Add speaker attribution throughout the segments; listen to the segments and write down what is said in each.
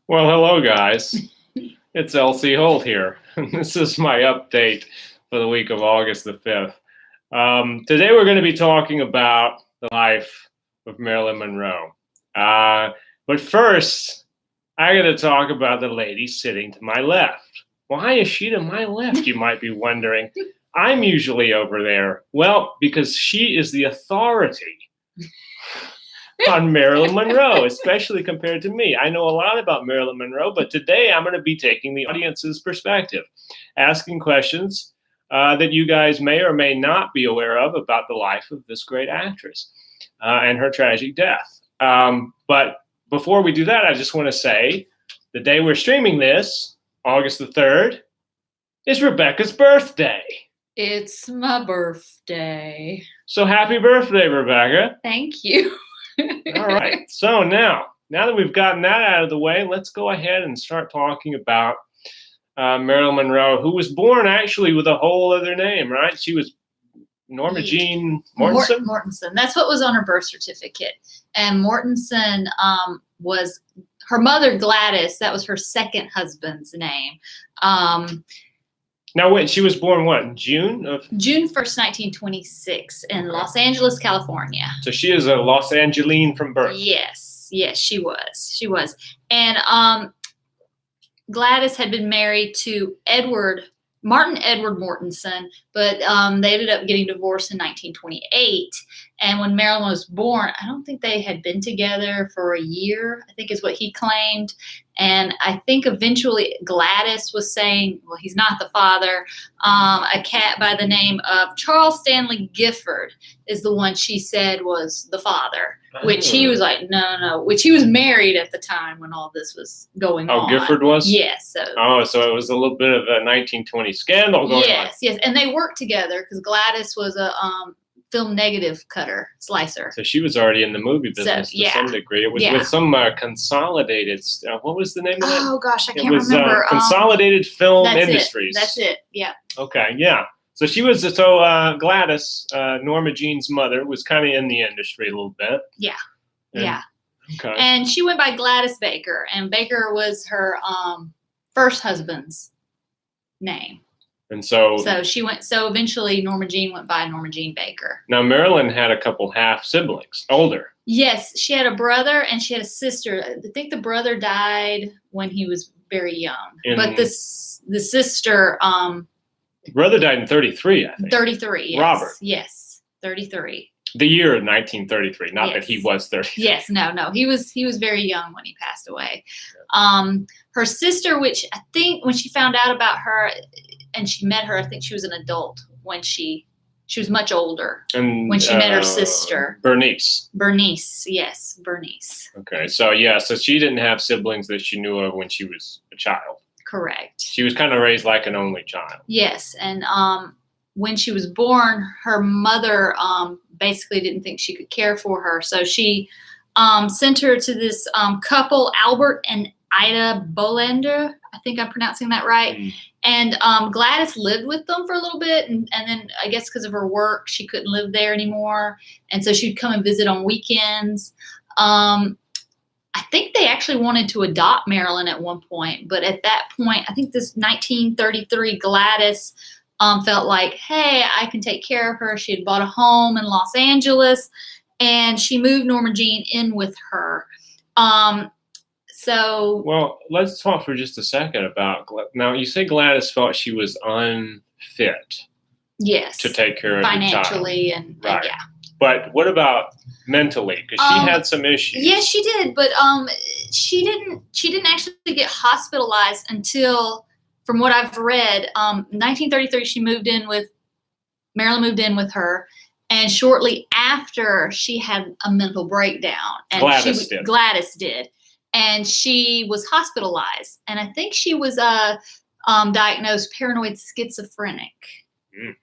Speaker 1: Well, hello, guys. It's LC Holt here. This is my update for the week of August the 5th. Today we're going to be talking about the life of Marilyn Monroe. But first, I got to talk about the lady sitting to my left. Why is she to my left, you might be wondering? I'm usually over there. Well, because she is the authority on Marilyn Monroe, especially compared to me. I know a lot about Marilyn Monroe, but today I'm going to be taking the audience's perspective, asking questions that you guys may or may not be aware of about the life of this great actress and her tragic death. But before we do that, I just want to say the day we're streaming this, August the 3rd, is Rebecca's birthday.
Speaker 2: It's my birthday.
Speaker 1: So happy birthday, Rebecca.
Speaker 2: Thank you.
Speaker 1: All right. So now that we've gotten that out of the way, let's go ahead and start talking about Marilyn Monroe, who was born actually with a whole other name, right? She was Norma Jean Mortensen?
Speaker 2: Mortensen. That's what was on her birth certificate. And Mortensen was her mother, Gladys. That was her second husband's name.
Speaker 1: Now, wait, she was born what, June
Speaker 2: 1st, 1926 in Los Angeles, California.
Speaker 1: So she is a Los Angeline from birth.
Speaker 2: Yes, she was. And Gladys had been married to Martin Edward Mortensen, but they ended up getting divorced in 1928. And when Marilyn was born, I don't think they had been together for a year, I think is what he claimed. And I think eventually Gladys was saying, well, he's not the father. A cat by the name of Charles Stanley Gifford is the one she said was the father, which he was like, no, which he was married at the time when all this was going on.
Speaker 1: Oh, Gifford was?
Speaker 2: Yes.
Speaker 1: So it was a little bit of a 1920 scandal going on.
Speaker 2: Yes. And they worked together because Gladys was a film negative slicer.
Speaker 1: So she was already in the movie business to some degree. It was with some Consolidated stuff. What was the name of that?
Speaker 2: Oh, gosh, I can't remember.
Speaker 1: Consolidated Film Industries.
Speaker 2: That's it, yeah.
Speaker 1: Okay, yeah. So she was, Gladys, Norma Jean's mother, was kind of in the industry a little bit.
Speaker 2: Yeah.
Speaker 1: Okay.
Speaker 2: And she went by Gladys Baker, and Baker was her first husband's name.
Speaker 1: And so
Speaker 2: eventually Norma Jean went by Norma Jean Baker.
Speaker 1: Now Marilyn had a couple half siblings, older.
Speaker 2: Yes, she had a brother and she had a sister. I think the brother died when he was very young. But the sister
Speaker 1: the brother died in 33, I think.
Speaker 2: 33, yes.
Speaker 1: Robert.
Speaker 2: Yes, 33.
Speaker 1: The year of 1933, not that he was 33.
Speaker 2: Yes, no. He was very young when he passed away. Her sister, which I think when she found out about her and she met her, I think she was an adult when she was much older when she met her sister.
Speaker 1: Bernice.
Speaker 2: Yes, Bernice.
Speaker 1: Okay, so she didn't have siblings that she knew of when she was a child.
Speaker 2: Correct.
Speaker 1: She was kind of raised like an only child.
Speaker 2: Yes, and when she was born, her mother basically didn't think she could care for her, so she sent her to this couple, Albert and Ida Bolander. I think I'm pronouncing that right. Mm. And Gladys lived with them for a little bit, and then I guess because of her work, she couldn't live there anymore, and so she'd come and visit on weekends. I think they actually wanted to adopt Marilyn at one point, but at that point, I think this 1933 Gladys felt like, hey, I can take care of her. She had bought a home in Los Angeles, and she moved Norma Jean in with her.
Speaker 1: Well, let's talk for just a second about, now you say Gladys felt she was unfit.
Speaker 2: Yes.
Speaker 1: To take care of
Speaker 2: financially
Speaker 1: the child.
Speaker 2: And
Speaker 1: right.
Speaker 2: Yeah.
Speaker 1: But what about mentally? Because she had some issues.
Speaker 2: Yes, she did, but she didn't actually get hospitalized until, from what I've read, 1933 Marilyn moved in with her, and shortly after she had a mental breakdown. And Gladys did. And she was hospitalized, and I think she was diagnosed paranoid schizophrenic. Mm.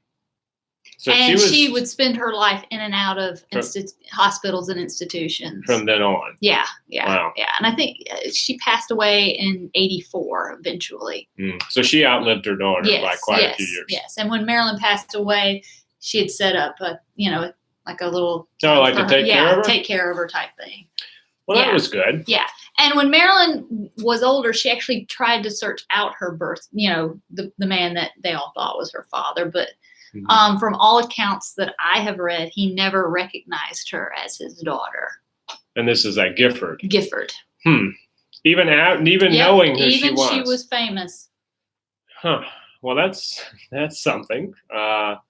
Speaker 2: So she would spend her life in and out of hospitals and institutions.
Speaker 1: From then on.
Speaker 2: Yeah.
Speaker 1: Wow.
Speaker 2: Yeah. And I think she passed away in 1984 eventually.
Speaker 1: Mm. So she outlived her daughter by quite a few years.
Speaker 2: Yes. And when Marilyn passed away, she had set up like a little...
Speaker 1: to take care of her?
Speaker 2: Take care of her type thing.
Speaker 1: Well, that was good.
Speaker 2: Yeah. And when Marilyn was older, she actually tried to search out her birth, the man that they all thought was her father. But from all accounts that I have read, he never recognized her as his daughter.
Speaker 1: And this is at Gifford.
Speaker 2: Gifford.
Speaker 1: Even knowing who she was.
Speaker 2: She was famous.
Speaker 1: Huh. Well, that's something. Now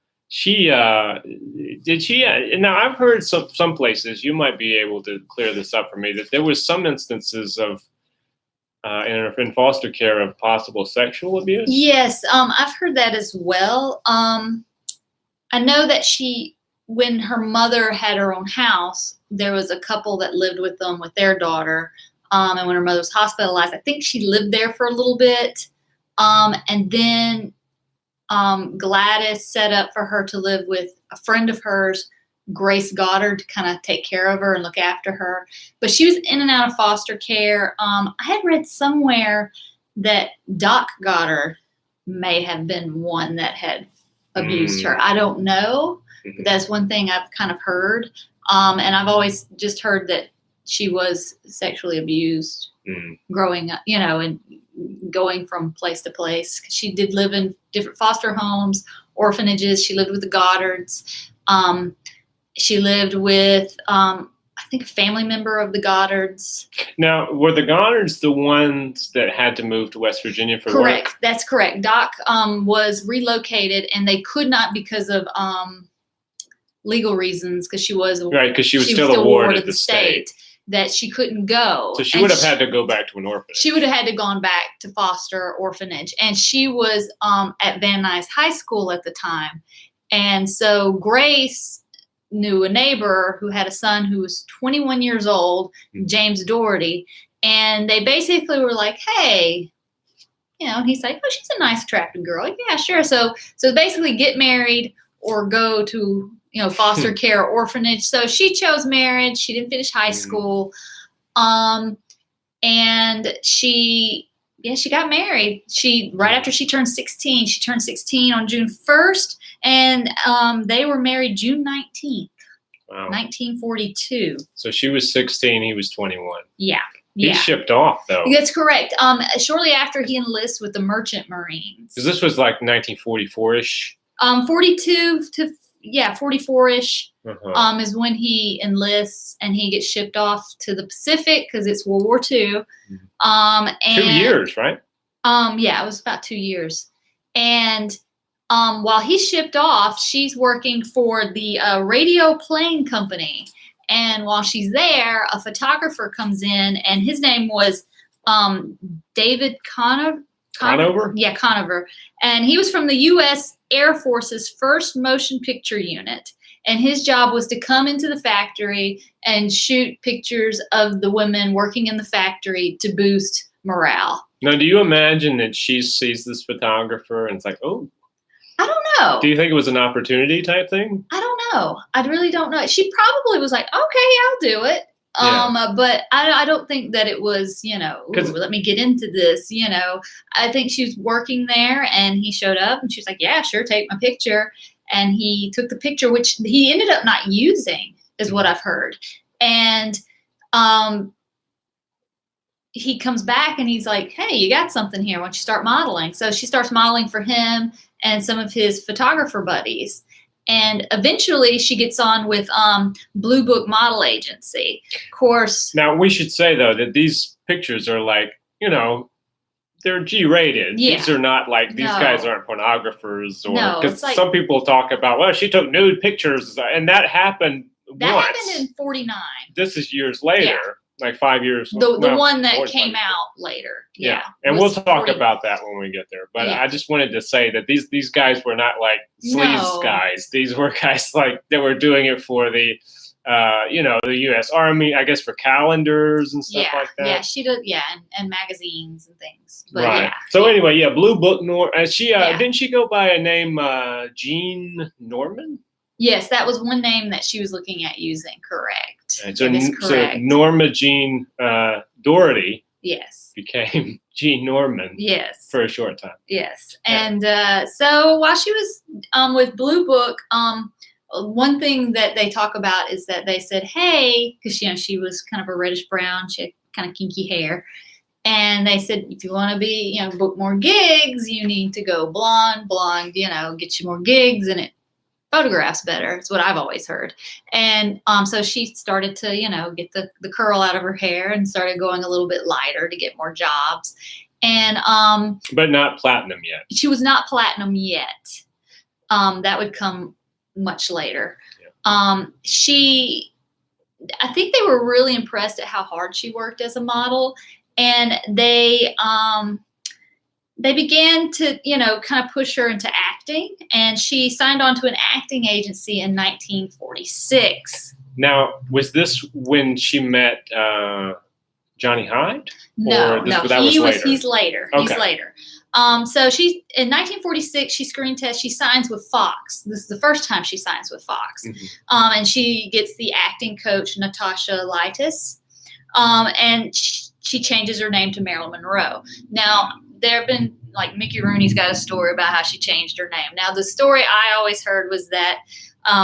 Speaker 1: I've heard some places, you might be able to clear this up for me, that there was some instances of in foster care of possible sexual abuse. Yes,
Speaker 2: I've heard that as well. I know that when her mother had her own house, there was a couple that lived with them with their daughter. And when her mother was hospitalized, I think she lived there for a little bit. And then Gladys set up for her to live with a friend of hers, Grace Goddard, to kind of take care of her and look after her. But she was in and out of foster care. I had read somewhere that Doc Goddard may have been one that had abused her. I don't know. But that's one thing I've kind of heard. And I've always just heard that she was sexually abused growing up, and going from place to place. She did live in different foster homes, orphanages. She lived with the Goddards. She lived with, I think, a family member of the Goddards.
Speaker 1: Now, were the Goddards the ones that had to move to West Virginia for
Speaker 2: correct.
Speaker 1: work?
Speaker 2: That's correct. Doc was relocated, and they could not because of legal reasons, because she was
Speaker 1: still a ward of the state.
Speaker 2: That she couldn't go.
Speaker 1: So she would have had to go back to an orphanage.
Speaker 2: She would have had to gone back to foster orphanage. And she was at Van Nuys High School at the time. And so Grace knew a neighbor who had a son who was 21 years old, James Doherty. And they basically were like, hey, and he's like, oh, she's a nice, attractive girl. Yeah, sure. So basically get married or go to foster care or orphanage. So she chose marriage. She didn't finish high school. And she got married. Right after she turned 16, she turned 16 on June 1st, and they were married June 19th, 1942.
Speaker 1: So she was 16, he was 21.
Speaker 2: Yeah.
Speaker 1: He shipped off, though.
Speaker 2: That's correct. Shortly after he enlists with the Merchant Marines.
Speaker 1: Because this was like 1944-ish?
Speaker 2: 42 to 44-ish is when he enlists, and he gets shipped off to the Pacific because it's World War II. And
Speaker 1: 2 years, right?
Speaker 2: Yeah, it was about 2 years. And while he's shipped off, she's working for the radio plane company. And while she's there, a photographer comes in, and his name was David Conover? Yeah, Conover. And he was from the U.S. Air Force's 1st Motion Picture Unit. And his job was to come into the factory and shoot pictures of the women working in the factory to boost morale.
Speaker 1: Now, do you imagine that she sees this photographer and it's like, oh?
Speaker 2: I don't know.
Speaker 1: Do you think it was an opportunity type thing?
Speaker 2: I don't know. I really don't know. She probably was like, okay, I'll do it. But I don't think that it was, let me get into this, I think she was working there, and he showed up, and she was like, yeah, sure, take my picture. And he took the picture, which he ended up not using, is what I've heard. And he comes back, and he's like, hey, you got something here. Why don't you start modeling? So she starts modeling for him and some of his photographer buddies. And eventually she gets on with Blue Book Model Agency. Of course.
Speaker 1: Now, we should say, though, that these pictures are like, they're G-rated. Yeah. These are not like, these guys aren't pornographers. Because some people talk about, well, she took nude pictures. And that happened once.
Speaker 2: That happened in 49.
Speaker 1: This is years later. Yeah. Like 5 years.
Speaker 2: The one that came out later.
Speaker 1: Yeah. And we'll talk about that when we get there. But I just wanted to say that these guys were not like sleaze guys. These were guys like that were doing it for the, the U.S. Army, I guess, for calendars and stuff like that.
Speaker 2: Yeah, she did. Yeah, and magazines and things. But
Speaker 1: right.
Speaker 2: Yeah.
Speaker 1: So anyway, Blue Book. Didn't she go by a name Jean Norman?
Speaker 2: Yes, that was one name that she was looking at using. Correct.
Speaker 1: Right, so Norma Jean Doherty became Jean Norman for a short time.
Speaker 2: Yes. And so while she was with Blue Book, one thing that they talk about is that they said, hey, because she was kind of a reddish brown, she had kind of kinky hair. And they said, if you want to be, book more gigs, you need to go blonde, get you more gigs, and it photographs better. It's what I've always heard. And so she started to, get the curl out of her hair and started going a little bit lighter to get more jobs. And
Speaker 1: but not platinum yet.
Speaker 2: She was not platinum yet. That would come much later. Yeah. I think they were really impressed at how hard she worked as a model. And they began to, kind of push her into acting, and she signed on to an acting agency in 1946.
Speaker 1: Now, was this when she met Johnny Hyde?
Speaker 2: No, he's later.
Speaker 1: Okay.
Speaker 2: He's later. So she, in 1946, she screen tests. She signs with Fox. This is the first time she signs with Fox. Mm-hmm. And she gets the acting coach, Natasha Lightis. And she changes her name to Marilyn Monroe. Now, there have been, like, Mickey Rooney's got a story about how she changed her name. Now, the story I always heard was that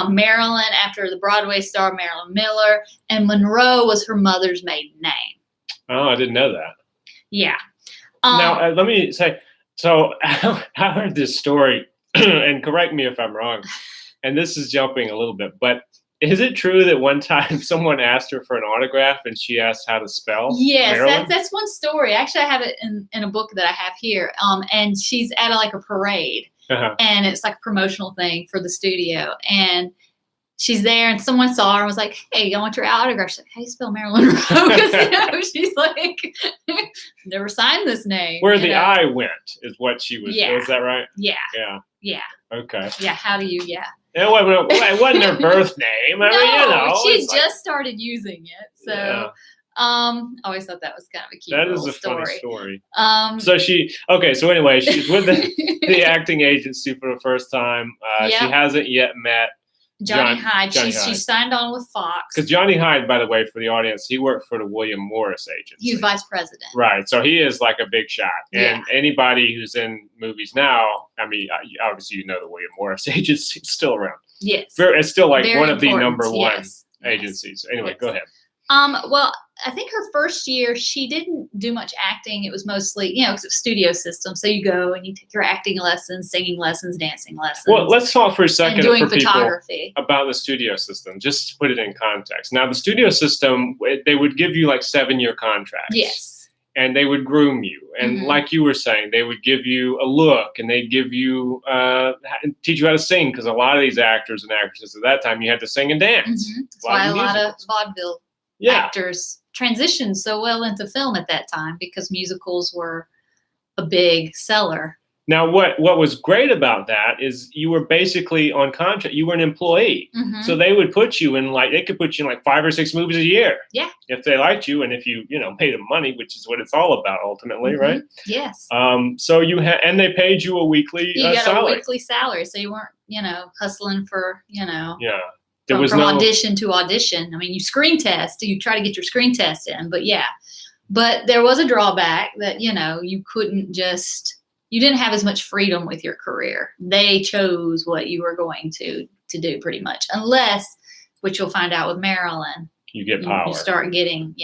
Speaker 2: Marilyn, after the Broadway star Marilyn Miller, and Monroe was her mother's maiden name.
Speaker 1: Oh, I didn't know that.
Speaker 2: Yeah.
Speaker 1: Now, let me say, so I heard this story, and correct me if I'm wrong, and this is jumping a little bit, but is it true that one time someone asked her for an autograph and she asked how to spell?
Speaker 2: Yes, that's one story. Actually, I have it in a book that I have here. And she's at a parade, and it's like a promotional thing for the studio. And she's there, and someone saw her and was like, "Hey, I want your autograph." She's like, "How do you spell Marilyn Monroe?" Because she's like, never signed this name.
Speaker 1: Where the I went is what she was.
Speaker 2: Yeah.
Speaker 1: Was that right?
Speaker 2: Yeah.
Speaker 1: Yeah.
Speaker 2: Yeah.
Speaker 1: Okay.
Speaker 2: Yeah. How do you? Yeah.
Speaker 1: It wasn't her birth name. I mean,
Speaker 2: she just started using it. So,
Speaker 1: yeah.
Speaker 2: I always thought that was kind of a cute
Speaker 1: That
Speaker 2: little
Speaker 1: is a funny story. So anyway, she's with the acting agency for the first time. Yep. She hasn't yet met
Speaker 2: Johnny Hyde. She signed on with Fox.
Speaker 1: Because Johnny Hyde, by the way, for the audience, he worked for the William Morris agency.
Speaker 2: He was vice president.
Speaker 1: Right. So he is like a big shot. And anybody who's in movies now, I mean, obviously, the William Morris agency is still around.
Speaker 2: Yes.
Speaker 1: It's still like
Speaker 2: very
Speaker 1: one of
Speaker 2: important.
Speaker 1: The number one
Speaker 2: yes.
Speaker 1: agencies. Anyway,
Speaker 2: yes.
Speaker 1: Go ahead.
Speaker 2: Well, I think her first year, she didn't do much acting. It was mostly, because it's studio system. So you go and you take your acting lessons, singing lessons, dancing lessons.
Speaker 1: Well, let's talk for a second
Speaker 2: and doing
Speaker 1: for
Speaker 2: photography.
Speaker 1: People about the studio system, just to put it in context. Now, the studio system, they would give you like 7-year contracts.
Speaker 2: Yes.
Speaker 1: And they would groom you. And like you were saying, they would give you a look, and they'd give you, teach you how to sing. Because a lot of these actors and actresses at that time, you had to sing and dance.
Speaker 2: That's why a lot of vaudeville actors transitioned so well into film at that time, because musicals were a big seller.
Speaker 1: Now, what was great about that is you were basically on contract. You were an employee. So they would put you in they could put you in 5 or 6 movies a year.
Speaker 2: Yeah.
Speaker 1: If they liked you, and if you, paid them money, which is what it's all about ultimately, right?
Speaker 2: Yes.
Speaker 1: So and they paid you a weekly salary.
Speaker 2: You got a weekly salary. So you weren't, hustling for,
Speaker 1: Yeah.
Speaker 2: From audition to audition. I mean, you screen test. You try to get your screen test in, but there was a drawback that, you couldn't just, you didn't have as much freedom with your career. They chose what you were going to do pretty much, unless, which you'll find out with Marilyn,
Speaker 1: you get power.
Speaker 2: You start getting,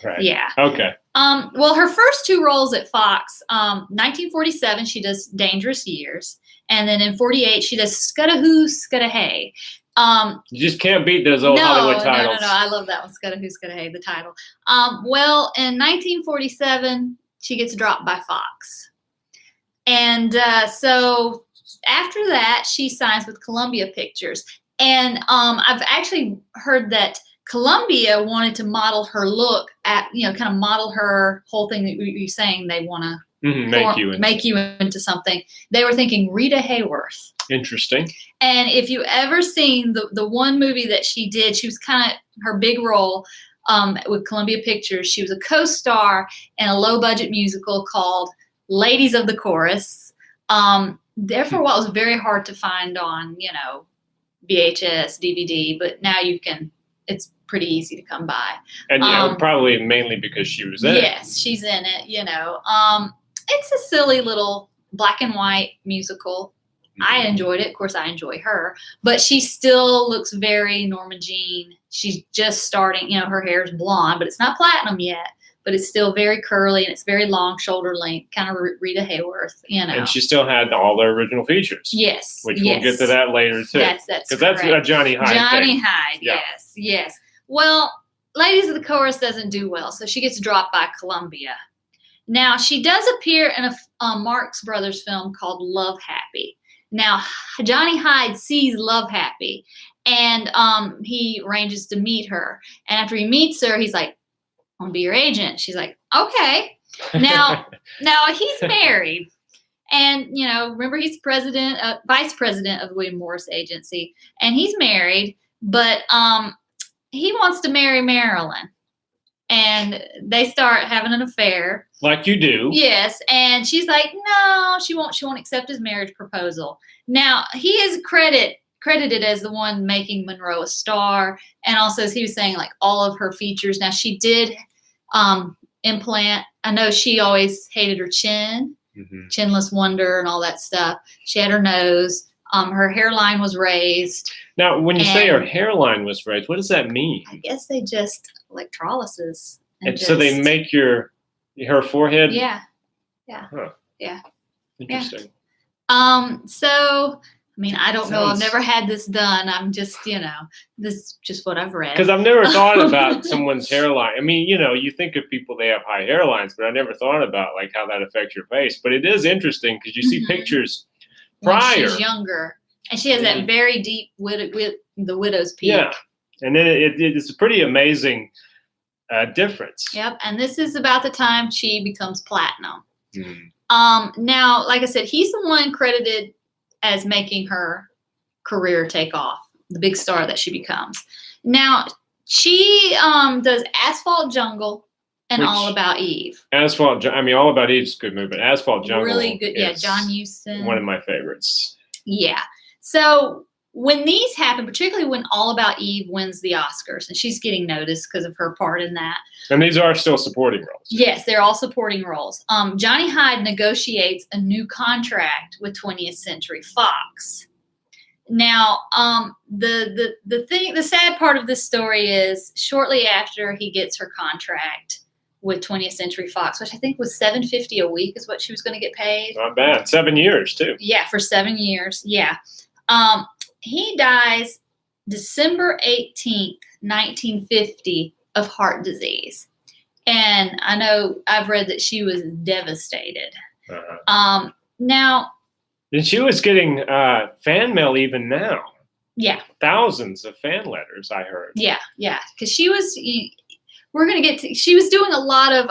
Speaker 1: Right.
Speaker 2: Yeah.
Speaker 1: Okay.
Speaker 2: Well, her first 2 roles at Fox, 1947, she does Dangerous Years. And then in 48, she does Scudda-Hoo, Scudda-Hey.
Speaker 1: You just can't beat those old Hollywood titles.
Speaker 2: No. I love that one, Scudda-Hoo, Scudda-Hey, the title. Well, in 1947, she gets dropped by Fox. And so after that, she signs with Columbia Pictures. And I've actually heard that Columbia wanted to model her look kind of model her whole thing that you're saying they want to make you into something. They were thinking Rita Hayworth.
Speaker 1: Interesting.
Speaker 2: And if you ever seen the one movie that she did, she was kind of her big role with Columbia Pictures. She was a co-star in a low-budget musical called Ladies of the Chorus. There for a while, it was very hard to find on, VHS, DVD, but now it's pretty easy to come by.
Speaker 1: And probably mainly because she was in it.
Speaker 2: Yes, she's in it, It's a silly little black and white musical. I enjoyed it. Of course, I enjoy her. But she still looks very Norma Jean. She's just starting, her hair is blonde, but it's not platinum yet. but it's still very curly and it's very long, shoulder length, kind of Rita Hayworth, you know.
Speaker 1: And she still had all the original features.
Speaker 2: Yes.
Speaker 1: Which we'll get to that later too.
Speaker 2: That's
Speaker 1: because that's a Johnny Hyde
Speaker 2: Johnny
Speaker 1: thing.
Speaker 2: Hyde,
Speaker 1: Yeah.
Speaker 2: yes. Well, Ladies of the Chorus doesn't do well, so she gets dropped by Columbia. Now, she does appear in a Marx Brothers film called Love Happy. Now, Johnny Hyde sees Love Happy, and he arranges to meet her. And after he meets her, he's like, "I want to be your agent." She's like, "Okay." Now he's married. And, you know, remember he's vice president of the William Morris Agency, and he's married, but he wants to marry Marilyn, and they start having an affair.
Speaker 1: Like you do. Yes,
Speaker 2: and she's like, no, she won't accept his marriage proposal. Now, he is credited as the one making Monroe a star, and also, as he was saying, like all of her features. Now, she did implant. I know she always hated her chin. Mm-hmm. Chinless wonder and all that stuff. She had her nose. Her hairline was raised.
Speaker 1: Now, when you say her hairline was raised, what does that mean?
Speaker 2: I guess they just electrolysis.
Speaker 1: And so they make her forehead?
Speaker 2: Yeah.
Speaker 1: Huh.
Speaker 2: Yeah.
Speaker 1: Interesting.
Speaker 2: Yeah. So, I mean, I don't know. I've never had this done. I'm just, this is just what I've read.
Speaker 1: Because I've never thought about someone's hairline. I mean, you think of people, they have high hairlines, but I never thought about like how that affects your face. But it is interesting because you see pictures prior.
Speaker 2: When she's younger. And she has that very deep the widow's peak.
Speaker 1: Yeah. And then it's a pretty amazing difference.
Speaker 2: Yep. And this is about the time she becomes platinum.
Speaker 1: Mm.
Speaker 2: Now, like I said, he's the one credited as making her career take off, the big star that she becomes. Now, she does Asphalt Jungle and All About Eve.
Speaker 1: All About Eve's a good movie, but Asphalt Jungle
Speaker 2: really good. Yeah, John Huston.
Speaker 1: One of my favorites.
Speaker 2: Yeah. So when these happen, particularly when All About Eve wins the Oscars, and she's getting noticed because of her part in that.
Speaker 1: And these are still supporting roles.
Speaker 2: Yes, they're all supporting roles. Johnny Hyde negotiates a new contract with 20th Century Fox. Now, the sad part of this story is shortly after he gets her contract with 20th Century Fox, which I think was $750 a week is what she was going to get paid.
Speaker 1: Not bad. 7 years too.
Speaker 2: Yeah, for 7 years. Yeah. He dies December 18th, 1950 of heart disease. And I know I've read that she was devastated.
Speaker 1: Uh-huh.
Speaker 2: Now.
Speaker 1: And she was getting fan mail even now.
Speaker 2: Yeah.
Speaker 1: Thousands of fan letters, I heard.
Speaker 2: Yeah. Because she was, she was doing a lot of,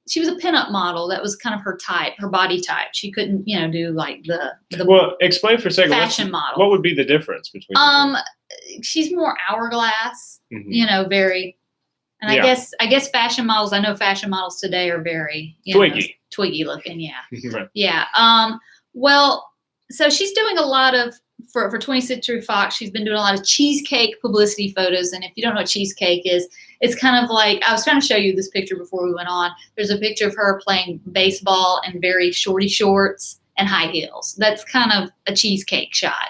Speaker 2: she was a pinup model. That was kind of her type, her body type. She couldn't, do like the
Speaker 1: well, explain for a second.
Speaker 2: Fashion model.
Speaker 1: What would be the difference between the two?
Speaker 2: She's more hourglass, very, and I guess fashion models, I know fashion models today are very, twiggy looking. Yeah.
Speaker 1: Right.
Speaker 2: Yeah. Well, so she's doing a lot of, for 20th Century Fox, she's been doing a lot of cheesecake publicity photos. And if you don't know what cheesecake is, it's kind of like, I was trying to show you this picture before we went on. There's a picture of her playing baseball in very shorty shorts and high heels. That's kind of a cheesecake shot.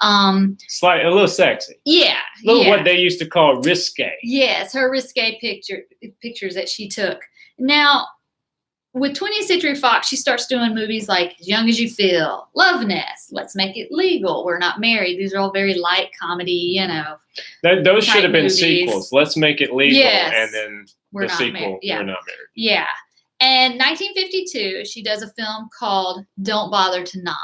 Speaker 1: It's like a little sexy.
Speaker 2: Yeah.
Speaker 1: A little what they used to call risque.
Speaker 2: Yes, her risque pictures that she took. Now, with 20th Century Fox, she starts doing movies like As Young as You Feel, Love Nest, Let's Make It Legal, We're Not Married. These are all very light comedy,
Speaker 1: Those should have been sequels. Let's Make It Legal, and then
Speaker 2: We're
Speaker 1: the sequel,
Speaker 2: yeah.
Speaker 1: We're Not Married.
Speaker 2: Yeah. And 1952, she does a film called Don't Bother to Knock,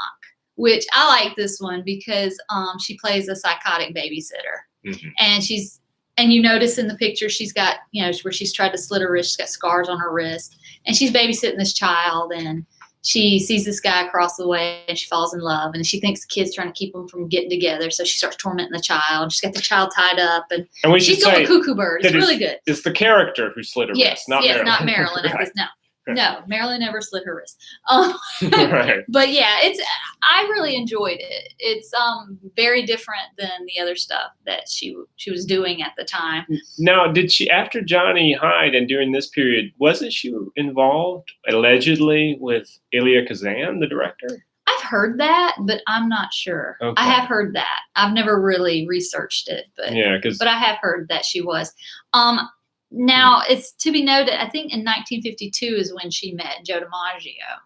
Speaker 2: which I like this one because she plays a psychotic babysitter. Mm-hmm. And you notice in the picture, she's got, where she's tried to slit her wrist, she's got scars on her wrist. And she's babysitting this child, and she sees this guy across the way, and she falls in love. And she thinks the kid's trying to keep them from getting together, so she starts tormenting the child. She's got the child tied up, and she's going cuckoo bird. It's really good.
Speaker 1: It's the character who slit her wrist, not Marilyn.
Speaker 2: Not Marilyn. Right. No, Marilyn never slit her wrist.
Speaker 1: Right.
Speaker 2: But yeah, I really enjoyed it. It's very different than the other stuff that she was doing at the time.
Speaker 1: Now, did she, after Johnny Hyde and during this period, wasn't she involved allegedly with Elia Kazan, the director?
Speaker 2: I've heard that, but I'm not sure. Okay. I have heard that. I've never really researched it, but I have heard that she was. Now, it's to be noted, I think in 1952 is when she met Joe DiMaggio.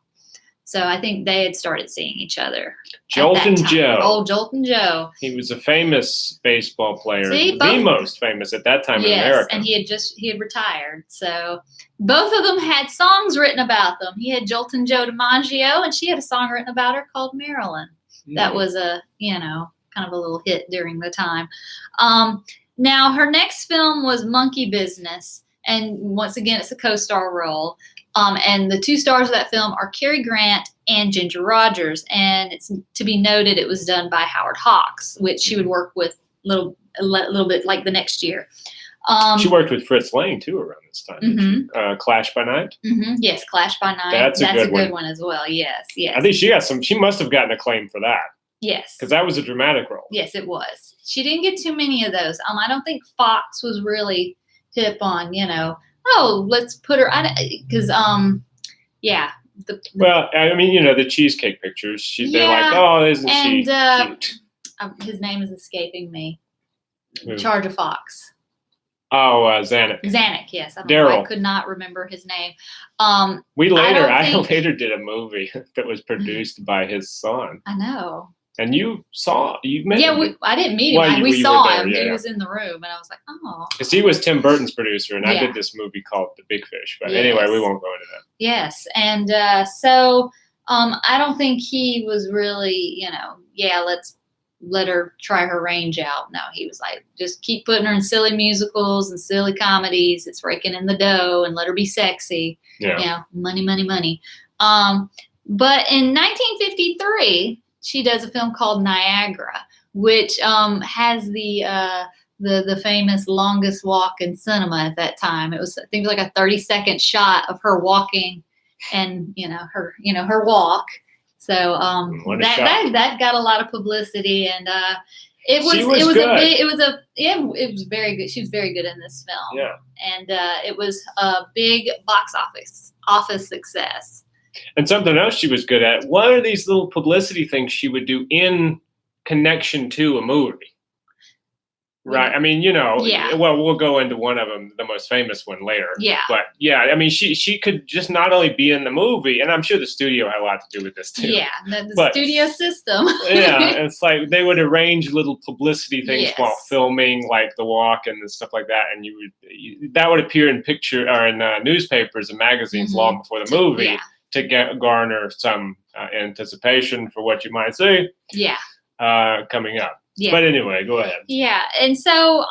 Speaker 2: So I think they had started seeing each other.
Speaker 1: Joltin' Joe.
Speaker 2: Old Joltin' Joe.
Speaker 1: He was a famous baseball player,
Speaker 2: See,
Speaker 1: the most famous at that time in America.
Speaker 2: And he had retired. So both of them had songs written about them. He had Joltin' Joe DiMaggio, and she had a song written about her called Marilyn. That was a, kind of a little hit during the time. Now, her next film was Monkey Business. And once again, it's a co-star role. And the two stars of that film are Cary Grant and Ginger Rogers. And it's to be noted it was done by Howard Hawks, which she would work with a little bit like the next year.
Speaker 1: She worked with Fritz Lang, too, around this time. Clash by Night?
Speaker 2: Yes, Clash by Night.
Speaker 1: That's a good
Speaker 2: one as well. Yes, yes.
Speaker 1: I think she must have gotten acclaim for that.
Speaker 2: Yes.
Speaker 1: Because that was a dramatic role.
Speaker 2: Yes, it was. She didn't get too many of those. I don't think Fox was really hip on, let's put her, because,
Speaker 1: well, I mean, the cheesecake pictures, they're like, oh, isn't she cute?
Speaker 2: His name is escaping me. In charge of Fox.
Speaker 1: Oh, Zanuck.
Speaker 2: Zanuck, yes.
Speaker 1: Daryl.
Speaker 2: I could not remember his name.
Speaker 1: I later did a movie that was produced by his son.
Speaker 2: I know.
Speaker 1: And you met him.
Speaker 2: Yeah, I didn't meet him.
Speaker 1: Well,
Speaker 2: we saw him.
Speaker 1: Yeah,
Speaker 2: he was in the room, and I was like, oh.
Speaker 1: Because he was Tim Burton's producer, and I did this movie called The Big Fish. But anyway, we won't go into that.
Speaker 2: Yes, and so I don't think he was really, let's let her try her range out. No, he was like, just keep putting her in silly musicals and silly comedies. It's raking in the dough, and let her be sexy.
Speaker 1: Yeah.
Speaker 2: Money, money, money. But in 1953. She does a film called Niagara, which has the famous longest walk in cinema at that time. It was, I think, like a 30-second shot of her walking, and her walk. So that got a lot of publicity, and it was very good. She was very good in this film.
Speaker 1: Yeah,
Speaker 2: and it was a big box office success.
Speaker 1: And something else she was good at, one of these little publicity things she would do in connection to a movie. Right. I mean, well, we'll go into one of them, the most famous one later.
Speaker 2: Yeah.
Speaker 1: But yeah, I mean, she could just not only be in the movie, and I'm sure the studio had a lot to do with this too.
Speaker 2: Yeah, the studio system.
Speaker 1: Yeah, it's like they would arrange little publicity things while filming, like the walk and stuff like that, and that would appear in newspapers and magazines long before the movie. Yeah. To garner some anticipation for what you might see coming up. Yeah. But anyway, go ahead.
Speaker 2: Yeah, and so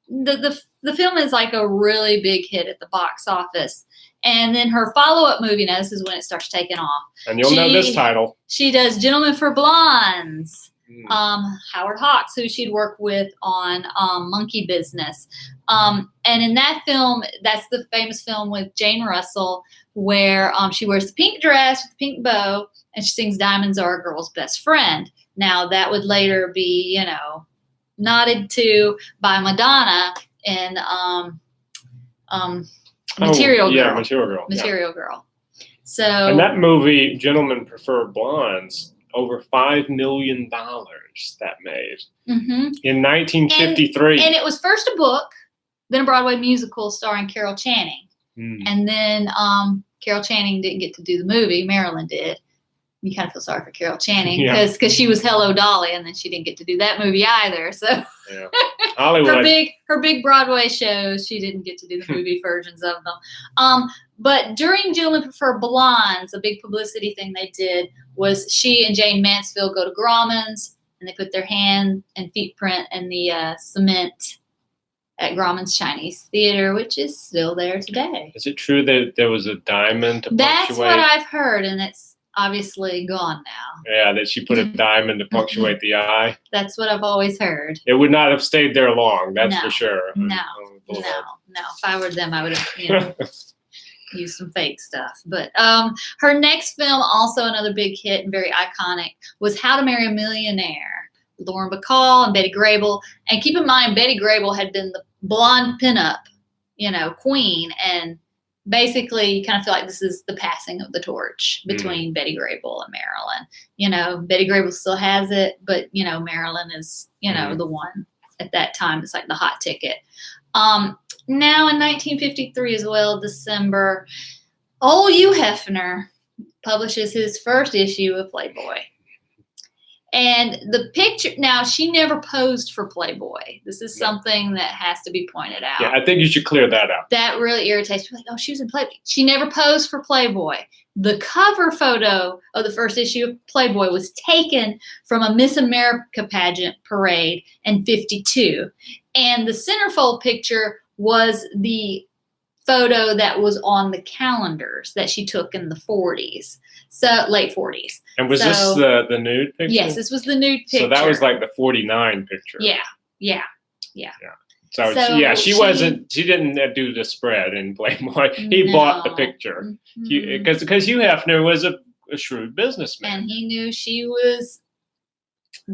Speaker 2: the film is like a really big hit at the box office. And then her follow-up movie, now this is when it starts taking off.
Speaker 1: And you'll know this title.
Speaker 2: She does Gentlemen for Blondes. Howard Hawks, who she'd worked with on Monkey Business. And in that film, that's the famous film with Jane Russell, where she wears the pink dress with the pink bow, and she sings Diamonds Are a Girl's Best Friend. Now, that would later be, nodded to by Madonna in Material Girl.
Speaker 1: Yeah, Material Girl.
Speaker 2: So,
Speaker 1: and that movie, Gentlemen Prefer Blondes, over $5 million that made in 1953.
Speaker 2: And it was first a book, then a Broadway musical starring Carol Channing. And then Carol Channing didn't get to do the movie. Marilyn did. You kind of feel sorry for Carol Channing because she was Hello Dolly, and then she didn't get to do that movie either. So
Speaker 1: Hollywood.
Speaker 2: her big Broadway shows, she didn't get to do the movie versions of them. But during Gentlemen Prefer Blondes, a big publicity thing they did was she and Jane Mansfield go to Grauman's, and they put their hand and feet print in the cement at Grauman's Chinese Theater, which is still there today.
Speaker 1: Is it true that there was a diamond to
Speaker 2: That's
Speaker 1: punctuate?
Speaker 2: What I've heard, and it's obviously gone now.
Speaker 1: Yeah, that she put a diamond to punctuate the eye.
Speaker 2: That's what I've always heard.
Speaker 1: It would not have stayed there long, that's for sure.
Speaker 2: No. If I were them, I would have used some fake stuff. But her next film, also another big hit and very iconic, was How to Marry a Millionaire. Lauren Bacall and Betty Grable. And keep in mind, Betty Grable had been the blonde pinup, queen. And basically, you kind of feel like this is the passing of the torch between Betty Grable and Marilyn. Betty Grable still has it, but, Marilyn is, the one at that time. It's like the hot ticket. Now in 1953 as well, December, old Hugh Hefner publishes his first issue of Playboy. And the picture, now she never posed for Playboy. This is something that has to be pointed out.
Speaker 1: Yeah, I think you should clear that up.
Speaker 2: That really irritates me. Like, oh, she was in Playboy. She never posed for Playboy. The cover photo of the first issue of Playboy was taken from a Miss America pageant parade in 52. And the centerfold picture was the photo that was on the calendars that she took in the 40s. So late 40s.
Speaker 1: And was this the nude picture?
Speaker 2: Yes, this was the nude picture.
Speaker 1: So that was like the 49 picture.
Speaker 2: Yeah.
Speaker 1: So she didn't do the spread in Playboy. He bought the picture. Because Hugh Hefner was a shrewd businessman.
Speaker 2: And he knew she was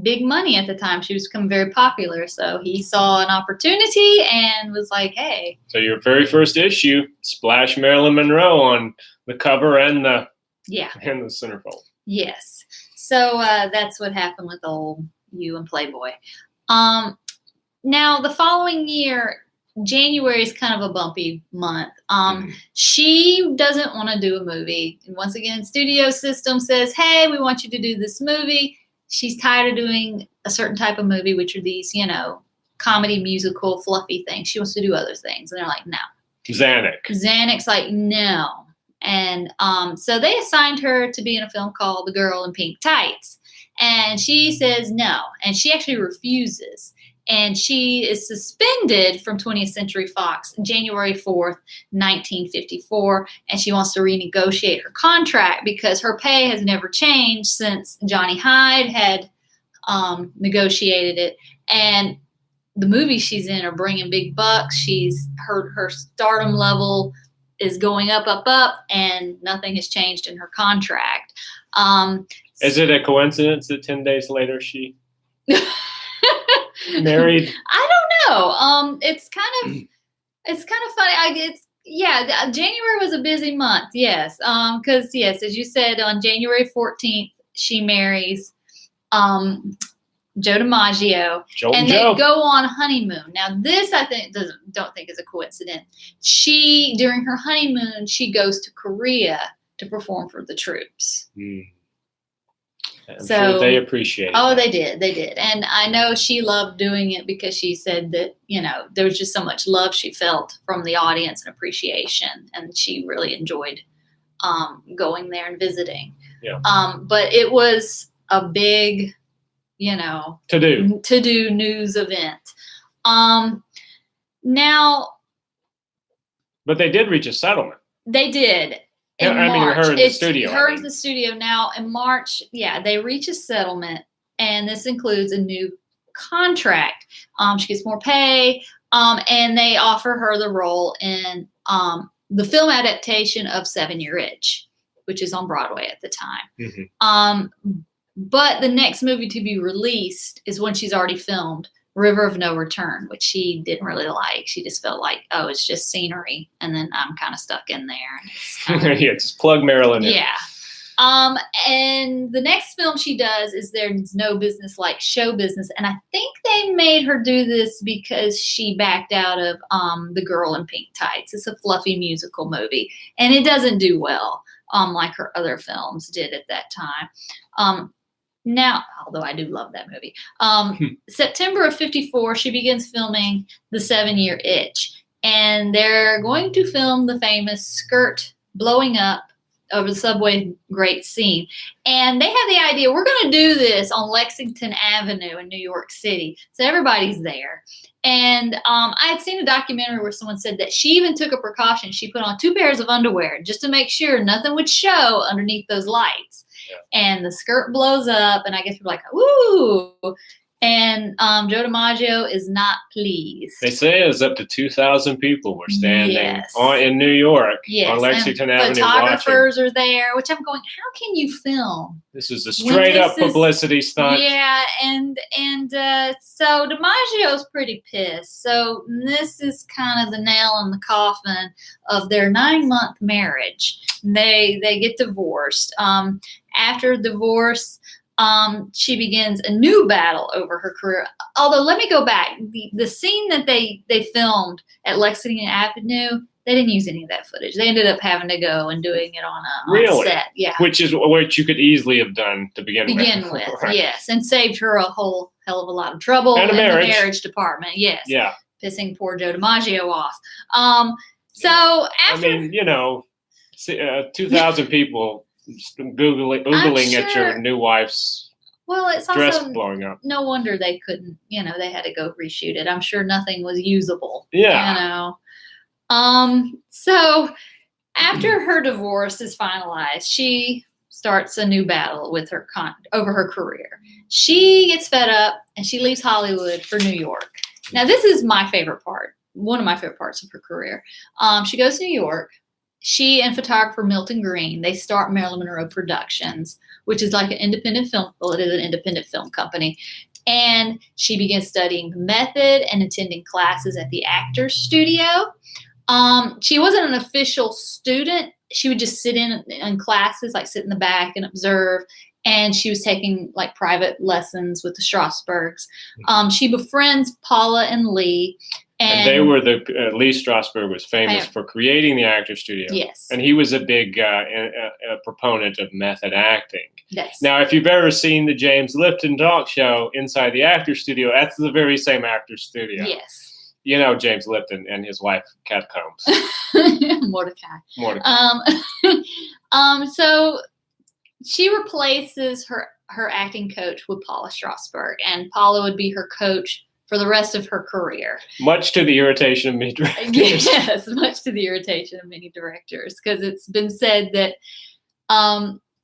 Speaker 2: big money at the time. She was becoming very popular. So he saw an opportunity and was like, hey. So
Speaker 1: your very first issue, splash Marilyn Monroe on the cover and the centerfold.
Speaker 2: Yes. So that's what happened with old Hugh and Playboy. Now, the following year, January is kind of a bumpy month. She doesn't want to do a movie. And once again, studio system says, hey, we want you to do this movie. She's tired of doing a certain type of movie, which are these, comedy, musical, fluffy things. She wants to do other things. And they're like, no. Xanax like, no. And so they assigned her to be in a film called The Girl in Pink Tights. And she says no. And she actually refuses. And she is suspended from 20th Century Fox January 4th, 1954. And she wants to renegotiate her contract because her pay has never changed since Johnny Hyde had negotiated it. And the movies she's in are bringing big bucks. She's her stardom level is going up, and nothing has changed in her contract.
Speaker 1: Is it a coincidence that 10 days later she married?
Speaker 2: I don't know. It's kind of funny. January was a busy month. Yes. Because as you said, on January 14th, she marries Joe DiMaggio, they go on honeymoon. Now, this I don't think is a coincidence. During her honeymoon, she goes to Korea to perform for the troops.
Speaker 1: I'm sure they appreciate it.
Speaker 2: Oh, they did. And I know she loved doing it because she said that, there was just so much love she felt from the audience and appreciation. And she really enjoyed going there and visiting.
Speaker 1: Yeah.
Speaker 2: But it was a big, to do news event. Now.
Speaker 1: But they did reach a settlement.
Speaker 2: They did.
Speaker 1: Her in the studio.
Speaker 2: Her in the studio now in March. Yeah, they reach a settlement, and this includes a new contract. She gets more pay, and they offer her the role in the film adaptation of 7-Year Itch, which is on Broadway at the time. But the next movie to be released is when she's already filmed River of No Return, which she didn't really like. She just felt like, oh, it's just scenery. And then I'm kind of stuck in there.
Speaker 1: Just plug Marilyn in.
Speaker 2: Yeah. And the next film she does is There's No Business Like Show Business. And I think they made her do this because she backed out of The Girl in Pink Tights. It's a fluffy musical movie. And it doesn't do well like her other films did at that time. Now, although I do love that movie, September of 54, she begins filming The 7-Year Itch. And they're going to film the famous skirt blowing up over the subway grate scene. And they have the idea, we're going to do this on Lexington Avenue in New York City. So everybody's there. And I had seen a documentary where someone said that she even took a precaution. She put on 2 pairs of underwear just to make sure nothing would show underneath those lights. Yeah. And the skirt blows up, and I guess people are like, ooh. And Joe DiMaggio is not pleased.
Speaker 1: They say it was up to 2,000 people were standing in New York on Lexington Avenue.
Speaker 2: Photographers are there, which I'm going, how can you film?
Speaker 1: This is a straight up publicity stunt.
Speaker 2: Yeah, and so DiMaggio's pretty pissed. So this is kind of the nail in the coffin of their 9-month marriage. They get divorced. After divorce, she begins a new battle over her career. Although, let me go back. The scene that they filmed at Lexington Avenue, they didn't use any of that footage. They ended up having to go and doing it on a set. Yeah.
Speaker 1: Which you could easily have done to begin with. Right.
Speaker 2: Yes. And saved her a whole hell of a lot of trouble
Speaker 1: and
Speaker 2: in
Speaker 1: marriage.
Speaker 2: The marriage department. Yes.
Speaker 1: Yeah.
Speaker 2: Pissing poor Joe DiMaggio off. So after.
Speaker 1: 2,000 people Googling at your new wife's
Speaker 2: it's
Speaker 1: dress
Speaker 2: also
Speaker 1: blowing up.
Speaker 2: No wonder they couldn't, they had to go reshoot it. I'm sure nothing was usable.
Speaker 1: Yeah.
Speaker 2: So after her divorce is finalized, she starts a new battle with her over her career. She gets fed up and she leaves Hollywood for New York. Now, this is my favorite part, one of my favorite parts of her career. She goes to New York. She and photographer Milton Green, they start Marilyn Monroe Productions, which is like an independent film. Well, it is an independent film company. And she begins studying method and attending classes at the Actors Studio. She wasn't an official student. She would just sit in classes, like sit in the back and observe. And she was taking like private lessons with the Strasbergs. She befriends Paula and Lee. And
Speaker 1: they were Lee Strasberg was famous for creating the Actors Studio.
Speaker 2: Yes.
Speaker 1: And he was a big proponent of method acting.
Speaker 2: Yes.
Speaker 1: Now, if you've ever seen the James Lipton talk show Inside the Actors Studio, that's the very same Actors Studio.
Speaker 2: Yes.
Speaker 1: James Lipton and his wife, Kat Combs.
Speaker 2: Mordecai. So she replaces her acting coach with Paula Strasberg, and Paula would be her coach for the rest of her career.
Speaker 1: Much to the irritation of many directors.
Speaker 2: Yes, much to the irritation of many directors, because it's been said that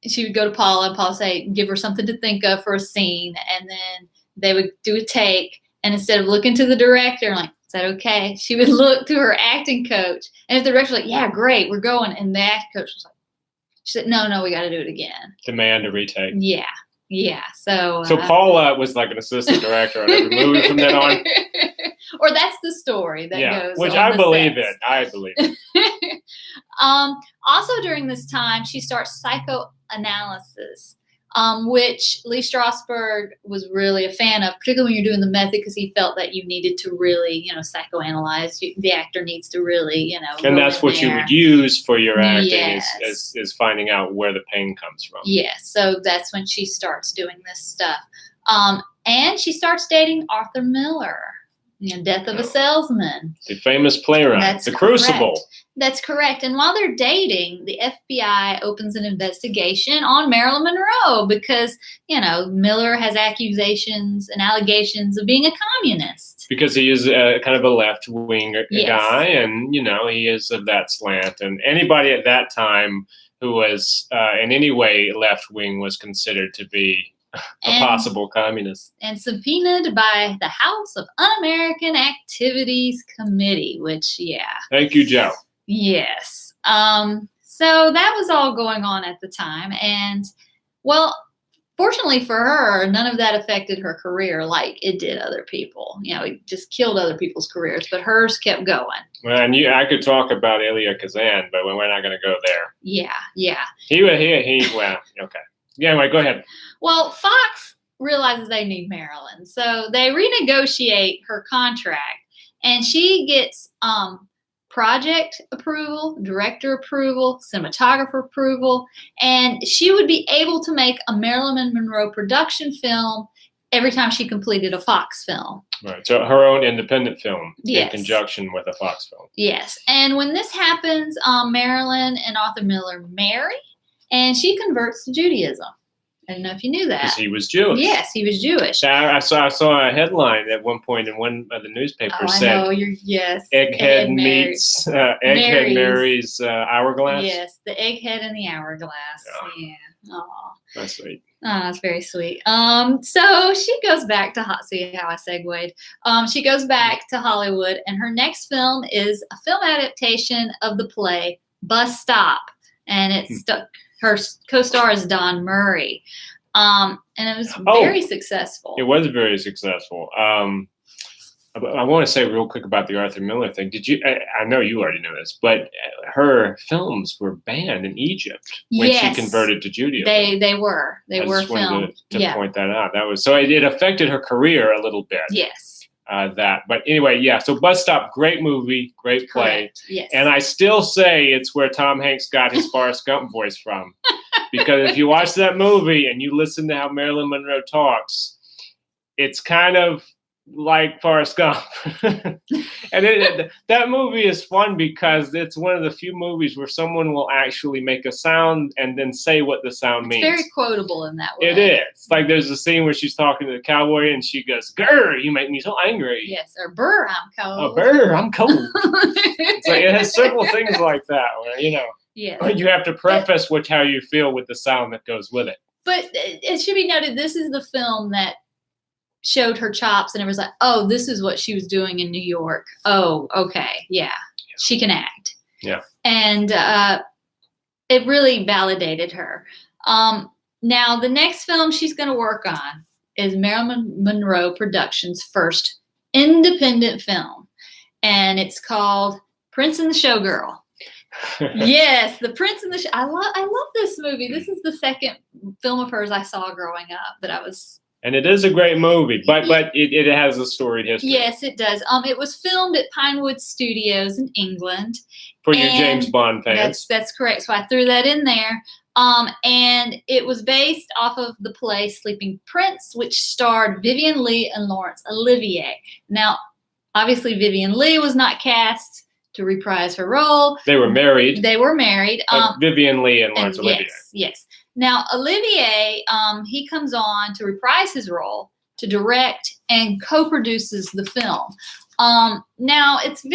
Speaker 2: she would go to Paula and Paula say, give her something to think of for a scene, and then they would do a take, and instead of looking to the director, like, is that okay? She would look to her acting coach, and if the director was like, yeah, great, we're going, and the acting coach was like, she said, no, we got to do it again.
Speaker 1: Demand a retake.
Speaker 2: Yeah. Yeah. So
Speaker 1: Paula was like an assistant director on every movie from then on.
Speaker 2: Or that's the story that goes
Speaker 1: which
Speaker 2: on
Speaker 1: I
Speaker 2: the
Speaker 1: believe
Speaker 2: sets.
Speaker 1: it. I believe it.
Speaker 2: Also during this time, she starts psychoanalysis, which Lee Strasberg was really a fan of, particularly when you're doing the method, because he felt that you needed to really, psychoanalyze. The actor needs to really,
Speaker 1: And that's what you would use for your acting,
Speaker 2: yes.
Speaker 1: is finding out where the pain comes from.
Speaker 2: Yes, so that's when she starts doing this stuff. And she starts dating Arthur Miller. Death of a Salesman.
Speaker 1: The famous playwright.
Speaker 2: That's
Speaker 1: the
Speaker 2: correct.
Speaker 1: Crucible.
Speaker 2: That's correct. And while they're dating, the FBI opens an investigation on Marilyn Monroe because, Miller has accusations and allegations of being a communist.
Speaker 1: Because he is kind of a left-wing
Speaker 2: Yes.
Speaker 1: guy, and, he is of that slant. And anybody at that time who was in any way left-wing was considered to be a possible communist. And
Speaker 2: subpoenaed by the House of Un-American Activities Committee, which,
Speaker 1: Thank you, Joe.
Speaker 2: Yes. So that was all going on at the time. And, fortunately for her, none of that affected her career like it did other people. It just killed other people's careers, but hers kept going.
Speaker 1: Well, and I could talk about Elia Kazan, but we're not going to go there.
Speaker 2: Yeah.
Speaker 1: Okay. Yeah, anyway, go ahead.
Speaker 2: Well, Fox realizes they need Marilyn, so they renegotiate her contract, and she gets project approval, director approval, cinematographer approval, and she would be able to make a Marilyn Monroe production film every time she completed a Fox film.
Speaker 1: Right, so her own independent film
Speaker 2: Yes.
Speaker 1: in conjunction with a Fox film.
Speaker 2: Yes, and when this happens, Marilyn and Arthur Miller marry, and she converts to Judaism. I don't know if you knew that.
Speaker 1: Because he was Jewish.
Speaker 2: Yes, he was Jewish.
Speaker 1: I saw a headline at one point in one of the newspapers said, Egghead meets Egghead marries Hourglass.
Speaker 2: Yes, the Egghead and the Hourglass. Yeah. Oh,
Speaker 1: that's sweet.
Speaker 2: Oh, that's very sweet. So she goes back to see how I segued. She goes back to Hollywood, and her next film is a film adaptation of the play Bus Stop, and it's her co-star is Don Murray, and it was very successful.
Speaker 1: It was very successful. I want to say real quick about the Arthur Miller thing. Did you? I know you already know this, but her films were banned in Egypt when she converted to Judaism.
Speaker 2: They were
Speaker 1: just
Speaker 2: filmed.
Speaker 1: Wanted to point that out. That was so it affected her career a little bit.
Speaker 2: Yes.
Speaker 1: But anyway, yeah. So Bus Stop, great movie, great play.
Speaker 2: Correct. Yes.
Speaker 1: And I still say it's where Tom Hanks got his Forrest Gump voice from, because if you watch that movie and you listen to how Marilyn Monroe talks, it's kind of like Forrest Gump. And that movie is fun because it's one of the few movies where someone will actually make a sound and then say what the sound means.
Speaker 2: Very quotable in that way.
Speaker 1: It is. Like there's a scene where she's talking to the cowboy and she goes, "Grr, you make me so angry."
Speaker 2: Yes, or "Brr, I'm cold."
Speaker 1: Oh, "Brr, I'm cold." So it has several things like that where, you have to preface how you feel with the sound that goes with it.
Speaker 2: But it should be noted, this is the film that showed her chops, and it was like, oh, this is what she was doing in New York. Oh, okay, yeah. She can act.
Speaker 1: Yeah.
Speaker 2: And it really validated her. Now, the next film she's going to work on is Marilyn Monroe Productions' first independent film, and it's called Prince and the Showgirl. Yes, The Prince and the I love this movie. This is the second film of hers I saw growing up that I was.
Speaker 1: And it is a great movie, but it has a storied history.
Speaker 2: Yes, it does. It was filmed at Pinewood Studios in England.
Speaker 1: For your James Bond fans.
Speaker 2: That's correct. So I threw that in there. And it was based off of the play Sleeping Prince, which starred Vivien Leigh and Laurence Olivier. Now, obviously, Vivien Leigh was not cast to reprise her role.
Speaker 1: They were married.
Speaker 2: Vivien
Speaker 1: Leigh and Laurence Olivier.
Speaker 2: Yes. Now, Olivier, he comes on to reprise his role, to direct and co-produces the film. Now, it's a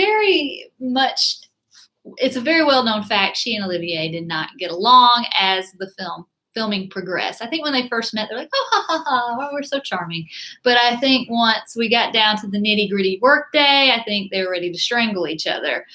Speaker 2: very well-known fact she and Olivier did not get along as the filming progressed. I think when they first met, they're like, oh, ha, ha, ha, we're so charming. But I think once we got down to the nitty-gritty workday, I think they were ready to strangle each other.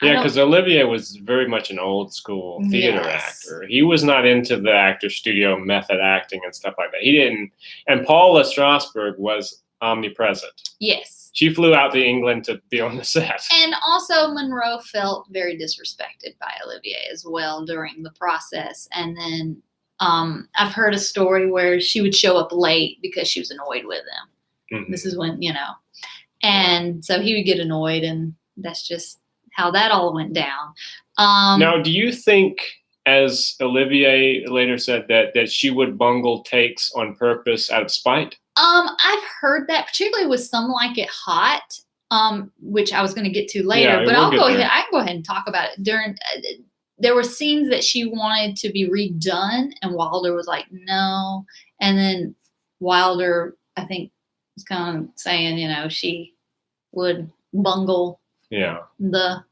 Speaker 1: Yeah, because Olivier was very much an old school theater actor. He was not into the actor studio method acting and stuff like that. He didn't. And Paula Strasberg was omnipresent. Yes. She flew out to England to be on the set.
Speaker 2: And also Monroe felt very disrespected by Olivier as well during the process. And then I've heard a story where she would show up late because she was annoyed with him. Mm-hmm. This is when, and so he would get annoyed, and that's just how that all went down.
Speaker 1: Now, do you think, as Olivier later said, that she would bungle takes on purpose out of spite?
Speaker 2: I've heard that, particularly with Some Like It Hot, which I was going to get to later. But I can go ahead and talk about it. There were scenes that she wanted to be redone, and Wilder was like, no. And then Wilder, I think, was kind of saying, she would bungle the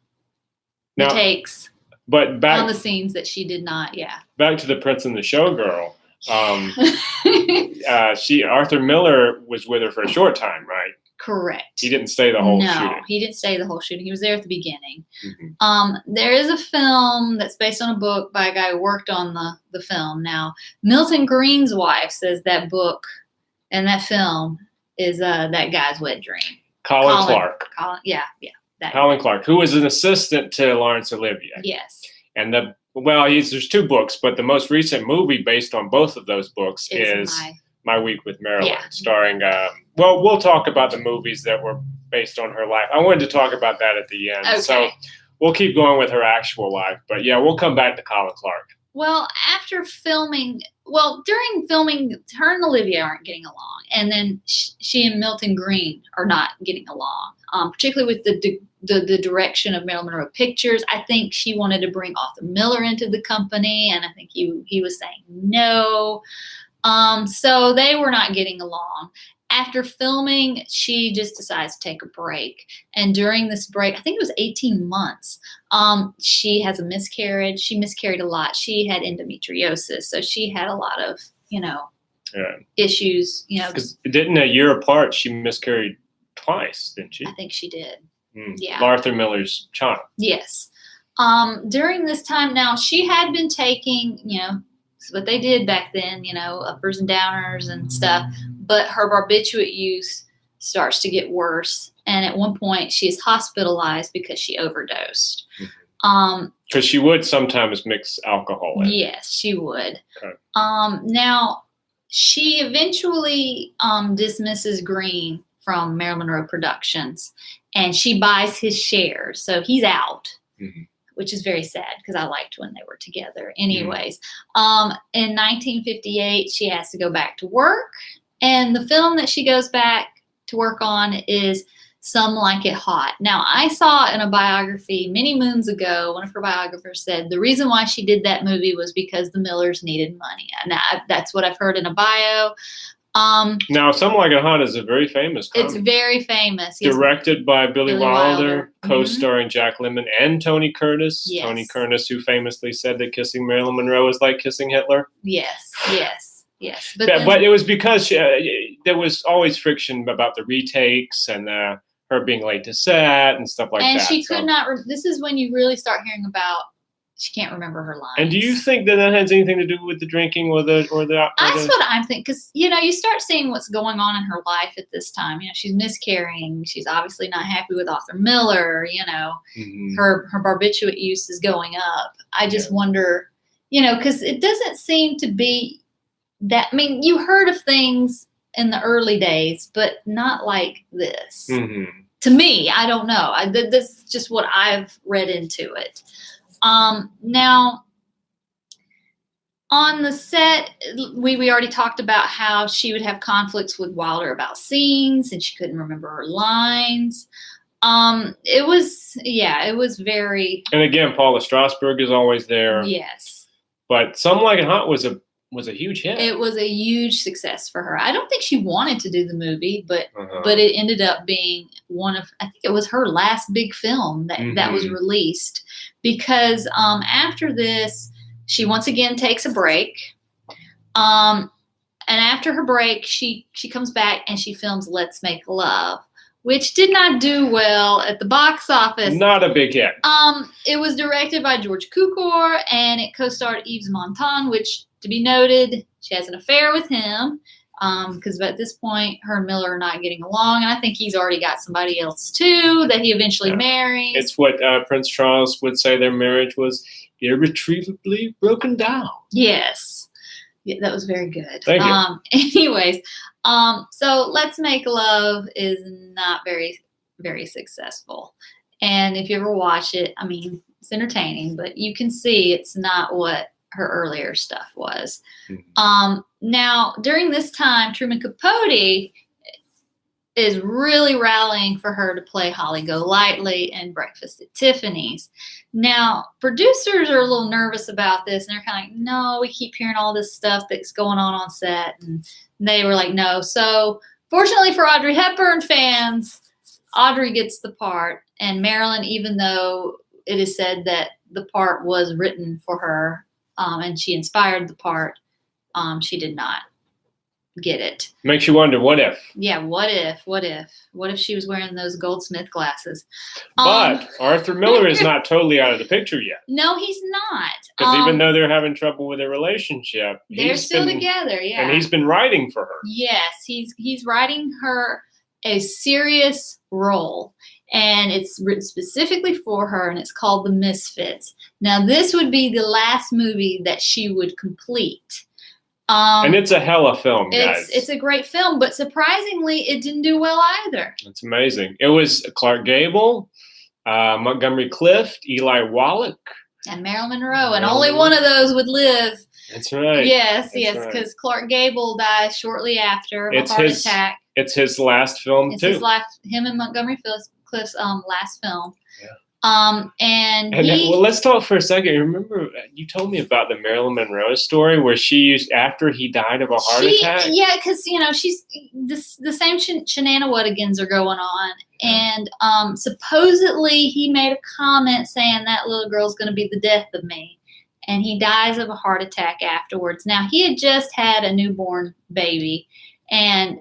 Speaker 2: takes,
Speaker 1: but back
Speaker 2: on the scenes that she did not.
Speaker 1: Back to the Prince and the Showgirl. Arthur Miller was with her for a short time, right?
Speaker 2: Correct.
Speaker 1: He didn't stay the whole shooting.
Speaker 2: No, he didn't stay the whole shooting. He was there at the beginning. Mm-hmm. There is a film that's based on a book by a guy who worked on the film. Now, Milton Green's wife says that book and that film is that guy's wet dream.
Speaker 1: Colin Clark.
Speaker 2: Colin
Speaker 1: Clark, who was an assistant to Laurence Olivier.
Speaker 2: Yes.
Speaker 1: And there's two books, but the most recent movie based on both of those books is My Week with Marilyn, starring. We'll talk about the movies that were based on her life. I wanted to talk about that at the end, so we'll keep going with her actual life. But we'll come back to Colin Clark.
Speaker 2: Well, during filming, her and Olivier aren't getting along, and then she and Milton Green are not getting along, particularly with the direction of Marilyn Monroe Pictures. I think she wanted to bring Arthur Miller into the company, and I think he was saying no. So they were not getting along. After filming, she just decides to take a break. And during this break, I think it was 18 months, she has a miscarriage. She miscarried a lot. She had endometriosis. So she had a lot of, issues,
Speaker 1: Because didn't a year apart, she miscarried twice, didn't she?
Speaker 2: I think she did.
Speaker 1: Yeah. Arthur Miller's child.
Speaker 2: Yes. During this time, now she had been taking, what they did back then, uppers and downers and stuff. But her barbiturate use starts to get worse. And at one point, she is hospitalized because she overdosed.
Speaker 1: Because she would sometimes mix alcohol in.
Speaker 2: Yes, she would.
Speaker 1: Okay.
Speaker 2: Now, she eventually dismisses Green from Marilyn Monroe Productions, and she buys his shares. So he's out, which is very sad because I liked when they were together. Anyways, in 1958, she has to go back to work. And the film that she goes back to work on is Some Like It Hot. Now, I saw in a biography many moons ago, one of her biographers said the reason why she did that movie was because the Millers needed money. And that's what I've heard in a bio.
Speaker 1: Now, Some Like It Hot is a very famous comedy.
Speaker 2: It's very famous.
Speaker 1: Directed by Billy Wilder, co-starring Jack Lemmon and Tony Curtis.
Speaker 2: Yes.
Speaker 1: Tony Curtis, who famously said that kissing Marilyn Monroe is like kissing Hitler.
Speaker 2: Yes.
Speaker 1: But it was because there was always friction about the retakes and her being late to set and stuff like that.
Speaker 2: And she could not. This is when you really start hearing about. She can't remember her lines.
Speaker 1: And do you think that has anything to do with the drinking or the?
Speaker 2: That's what I'm thinking, because you start seeing what's going on in her life at this time. She's miscarrying. She's obviously not happy with Arthur Miller. Her barbiturate use is going up. I just wonder, because it doesn't seem to be that. I mean, you heard of things in the early days, but not like this. To me, I don't know. This is just what I've read into it. Now, on the set, we already talked about how she would have conflicts with Wilder about scenes, and she couldn't remember her lines. It was very.
Speaker 1: And again, Paula Strasberg is always there.
Speaker 2: Yes. But
Speaker 1: Some Like It Hot was a huge hit.
Speaker 2: It was a huge success for her. I don't think she wanted to do the movie, but it ended up being I think it was her last big film that was released, because after this, she once again takes a break. And after her break, she comes back and she films Let's Make Love, which did not do well at the box office. Not a big hit. It was directed by George Cukor, and it co-starred Yves Montand, which, to be noted, she has an affair with him, because at this point, her and Miller are not getting along, and I think he's already got somebody else too that he eventually marries. It's what Prince Charles would say their marriage was irretrievably broken down. Yes. Yeah, that was very good. Thank you. Anyways, so Let's Make Love is not very, very successful. And if you ever watch it, I mean, it's entertaining, but you can see it's not what her earlier stuff was. Now, during this time, Truman Capote is really rallying for her to play Holly Golightly in Breakfast at Tiffany's. Now, producers are a little nervous about this, and they're kind of like, no, we keep hearing all this stuff that's going on set. And they were like, no. So, fortunately for Audrey Hepburn fans, Audrey gets the part. And Marilyn, even though it is said that the part was written for her and she inspired the part, she did not get it. Makes you wonder, what if? Yeah, what if? What if she was wearing those Goldsmith glasses? But Arthur Miller is not totally out of the picture yet. No, he's not. Because even though they're having trouble with their relationship, they're still together, yeah. And he's been writing for her. Yes, he's writing her a serious role. And it's written specifically for her, and it's called The Misfits. Now, this would be the last movie that she would complete. And it's a hella film, guys. It's a great film, but surprisingly, it didn't do well either. That's amazing. It was Clark Gable, Montgomery Clift, Eli Wallach, and Marilyn Monroe, and only one of those would live. That's right. Yes, because Clark Gable dies shortly after of a heart attack. It's his last film, too. It's his last, him and Montgomery Clift's last film. Yeah. Well, let's talk for a second. Remember, you told me about the Marilyn Monroe story where she used, after he died of a heart attack? Yeah, because, she's, the same shenanigans are going on. And supposedly he made a comment saying that little girl's going to be the death of me. And he dies of a heart attack afterwards. Now, he had just had a newborn baby. And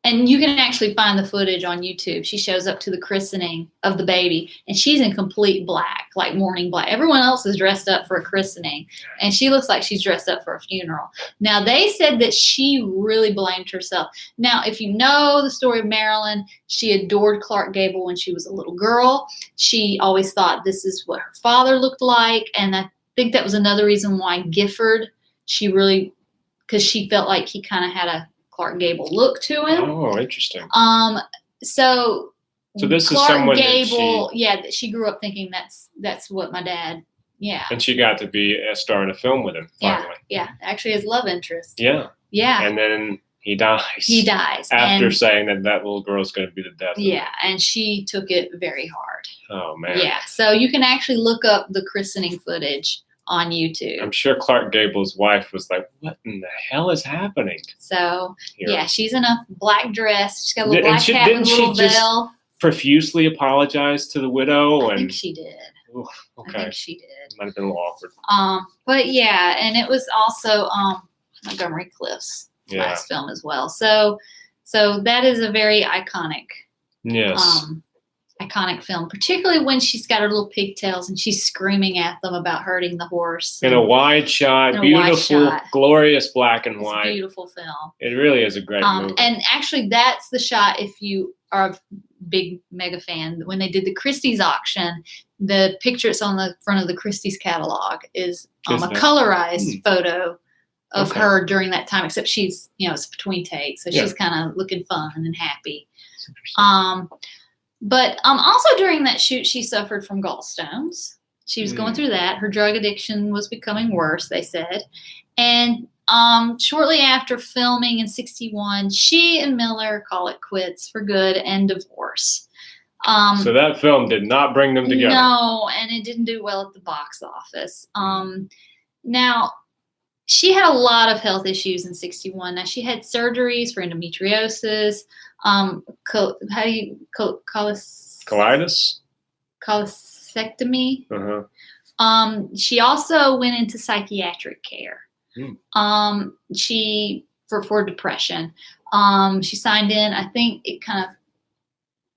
Speaker 2: And you can actually find the footage on YouTube. She shows up to the christening of the baby, and she's in complete black, like mourning black. Everyone else is dressed up for a christening, and she looks like she's dressed up for a funeral. Now, they said that she really blamed herself. Now, if you know the story of Marilyn, she adored Clark Gable when she was a little girl. She always thought this is what her father looked like, and I think that was another reason why Gifford, because she felt like he kind of had a Clark Gable look to him.
Speaker 1: Oh, interesting.
Speaker 2: So
Speaker 1: this
Speaker 2: Clark
Speaker 1: is someone
Speaker 2: Gable, that she grew up thinking that's what my dad,
Speaker 1: And she got to be a star in a film with him, finally.
Speaker 2: Yeah, actually his love interest.
Speaker 1: Yeah.
Speaker 2: Yeah.
Speaker 1: And then he dies. After saying that little girl's going to be the death of him.
Speaker 2: Yeah, and she took it very hard.
Speaker 1: Oh, man.
Speaker 2: Yeah, so you can actually look up the christening footage on YouTube.
Speaker 1: I'm sure Clark Gable's wife was like, what in the hell is happening?
Speaker 2: So,
Speaker 1: here?
Speaker 2: Yeah, she's in a black dress. She's got a little black hat with a little veil.
Speaker 1: Profusely apologize to the widow?
Speaker 2: I think she did.
Speaker 1: Ooh, okay.
Speaker 2: I think she did.
Speaker 1: Might have been a little awkward.
Speaker 2: But yeah, and it was also Montgomery Clift's last film as well. So that is a very iconic.
Speaker 1: Yes.
Speaker 2: Iconic film, particularly when she's got her little pigtails and she's screaming at them about hurting the horse.
Speaker 1: In a wide shot, beautiful, glorious black and white.
Speaker 2: It's a beautiful film.
Speaker 1: It really is a great movie.
Speaker 2: And actually, that's the shot, if you are a big mega fan, when they did the Christie's auction, the picture that's on the front of the Christie's catalog is a colorized photo of her during that time, except she's, it's between takes, so she's kind of looking fun and happy. But also during that shoot, she suffered from gallstones. She was going through that. Her drug addiction was becoming worse, they said. And shortly after filming in 1961, she and Miller call it quits for good and divorce.
Speaker 1: So that film did not bring them together.
Speaker 2: No, and it didn't do well at the box office. Now, she had a lot of health issues in 1961. Now, she had surgeries for endometriosis, cholecystectomy. She also went into psychiatric care. She for depression. She signed in. I think it kind of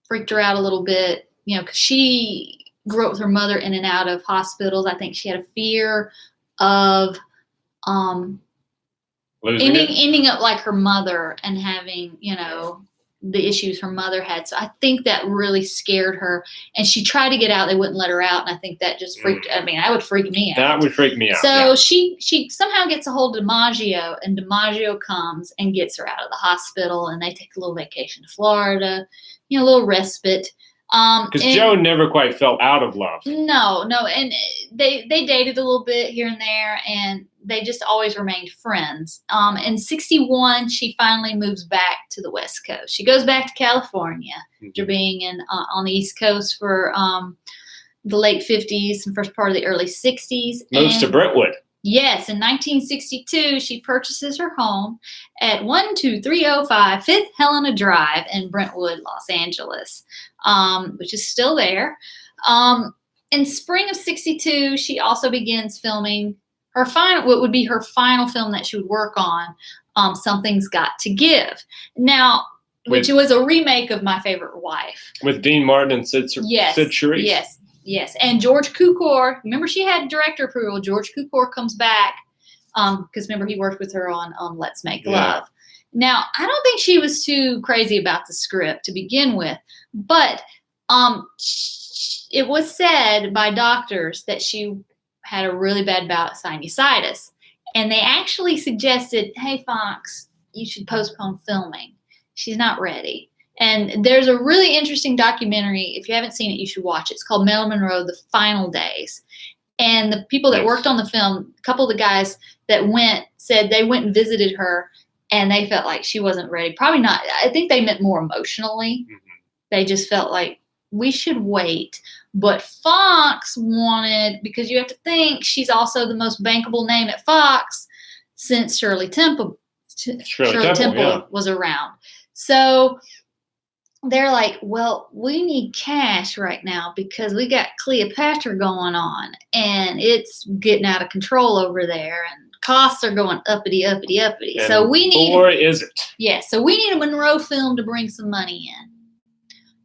Speaker 2: freaked her out a little bit, because she grew up with her mother in and out of hospitals. I think she had a fear of ending up like her mother and having, the issues her mother had. So I think that really scared her. And she tried to get out. They wouldn't let her out. And I think that just that would freak me out.
Speaker 1: That would freak me out.
Speaker 2: So she somehow gets a hold of DiMaggio, and DiMaggio comes and gets her out of the hospital, and they take a little vacation to Florida, a little respite.
Speaker 1: Because Joe never quite fell out of love.
Speaker 2: No. And they dated a little bit here and there, and they just always remained friends. In 1961, she finally moves back to the West Coast. She goes back to California after being on the East Coast for the late 50s and first part of the early 60s.
Speaker 1: Moves to Brentwood.
Speaker 2: Yes, in 1962, she purchases her home at 12305 Fifth Helena Drive in Brentwood, Los Angeles, which is still there. In spring of 1962, she also begins filming what would be her final film that she would work on, Something's Got to Give. Now, which was a remake of My Favorite Wife. With
Speaker 1: Dean Martin and Sid Charisse.
Speaker 2: Yes, and George Cukor, remember she had director approval. George Cukor comes back because remember he worked with her on Let's Make Love. Now, I don't think she was too crazy about the script to begin with, but it was said by doctors that she had a really bad bout of sinusitis, and they actually suggested, hey, Fox, you should postpone filming. She's not ready. And there's a really interesting documentary. If you haven't seen it, you should watch it. It's called Marilyn Monroe, The Final Days. And the people that worked on the film, a couple of the guys that went, said they went and visited her, and they felt like she wasn't ready. Probably not. I think they meant more emotionally. They just felt like, we should wait. But Fox wanted, because you have to think, she's also the most bankable name at Fox since Shirley Temple was around. So they're like, well, we need cash right now because we got Cleopatra going on and it's getting out of control over there. And costs are going uppity, uppity, uppity.
Speaker 1: And
Speaker 2: so we need,
Speaker 1: or is it?
Speaker 2: Yeah, so we need a Monroe film to bring some money in.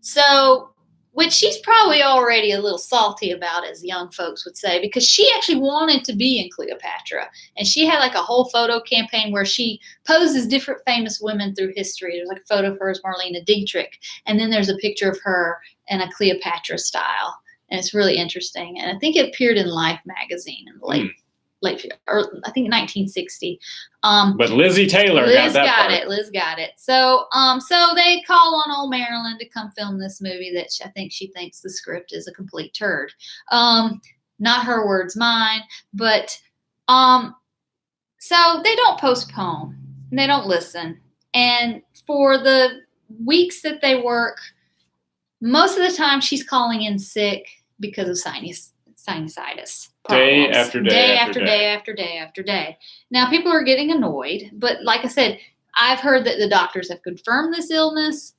Speaker 2: So, which she's probably already a little salty about, as young folks would say, because she actually wanted to be in Cleopatra. And she had like a whole photo campaign where she poses different famous women through history. There's like a photo of her as Marlene Dietrich. And then there's a picture of her in a Cleopatra style. And it's really interesting. And I think it appeared in Life magazine in the late, or I think 1960.
Speaker 1: But Lizzie Taylor got that part.
Speaker 2: Liz got it. So, so they call on old Marilyn to come film this movie that I think she thinks the script is a complete turd. Not her words, mine. But, so they don't postpone. They don't listen. And for the weeks that they work, most of the time she's calling in sick because of sinusitis.
Speaker 1: Day after day.
Speaker 2: Day after day after day after day. Now, people are getting annoyed, but like I said, I've heard that the doctors have confirmed this illness.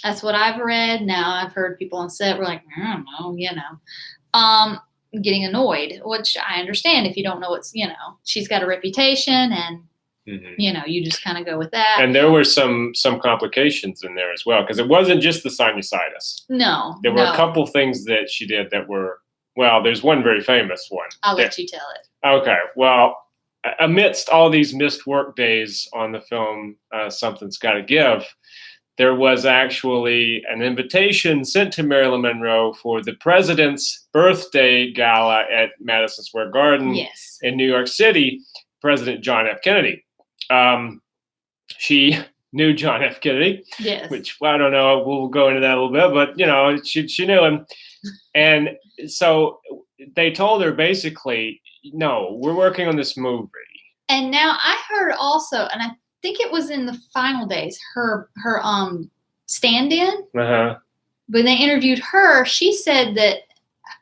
Speaker 2: That's what I've read. Now, I've heard people on set were like, I don't know, getting annoyed, which I understand if you don't know what's, she's got a reputation and, you just kind of go with that.
Speaker 1: And there were some complications in there as well, because it wasn't just the sinusitis.
Speaker 2: No.
Speaker 1: There were a couple things that she did that were, well, there's one very famous one.
Speaker 2: I'll let you tell it.
Speaker 1: Okay. Well, amidst all these missed work days on the film, Something's Gotta Give, there was actually an invitation sent to Marilyn Monroe for the president's birthday gala at Madison Square Garden in New York City, President John F. Kennedy. She knew John F. Kennedy, which I don't know, we'll go into that a little bit, but, she knew him. And so they told her basically, no, we're working on this movie. And
Speaker 2: now I heard also, and I think it was in the final days, her stand-in, when they interviewed her, she said that,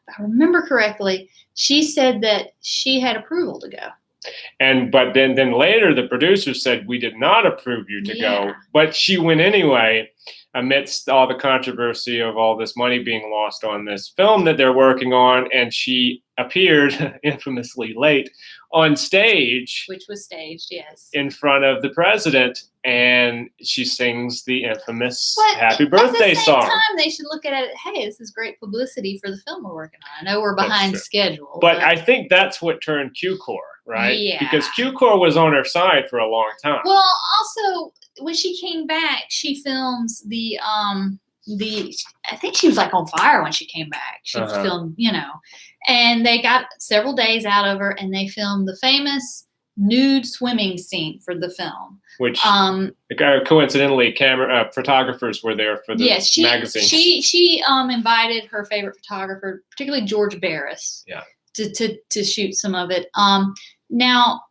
Speaker 2: if I remember correctly, she said that she had approval to go. But then later the producer said, we did not approve you to go, but she went anyway, amidst all the controversy of all this money being lost on this film that they're working on. And she appeared infamously late on stage, which was staged, in front of the president. And she sings the infamous Happy Birthday song. At the same time, they should look at it, hey, this is great publicity for the film we're working on. I know we're behind schedule. But I think that's what turned Q-Core, right? Yeah. Because Q-Core was on her side for a long time. Well, also, when she came back, she films the I think she was like on fire when she came back. She filmed, and they got several days out of her, and they filmed the famous nude swimming scene for the film. Which coincidentally, photographers were there for the magazine. She invited her favorite photographer, particularly George Barris, to shoot some of it. Now,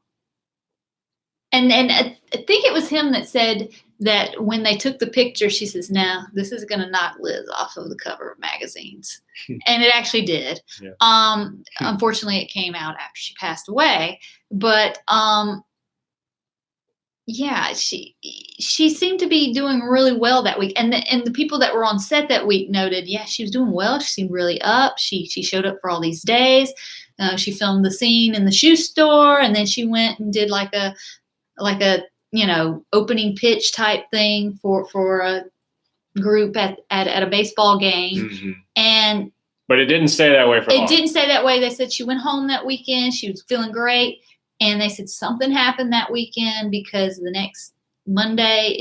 Speaker 2: and I think it was him that said that when they took the picture, she says, "Now this is going to knock Liz off of the cover of magazines," and it actually did. Yeah. Unfortunately, it came out after she passed away, but she seemed to be doing really well that week, and the people that were on set that week noted, she was doing well. She seemed really up. She showed up for all these days. She filmed the scene in the shoe store, and then she went and did like a opening pitch type thing for a group at a baseball game. But it didn't stay that way for long. It didn't stay that way. They said she went home that weekend. She was feeling great. And they said something happened that weekend because the next Monday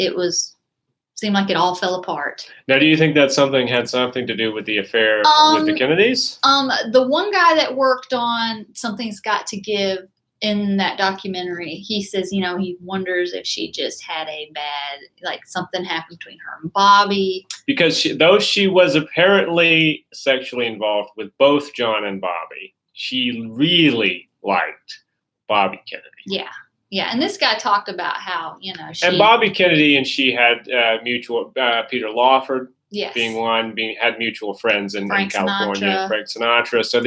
Speaker 2: seemed like it all fell apart. Now, do you think that something had something to do with the affair with the Kennedys? The one guy that worked on Something's Got to Give in that documentary, he says, he wonders if she just had a bad, something happened between her and Bobby. Because though she was apparently sexually involved with both John and Bobby, she really liked Bobby Kennedy. Yeah. And this guy talked about how, and Bobby Kennedy and she had mutual, Peter Lawford being one, had mutual friends in California, Frank Sinatra. So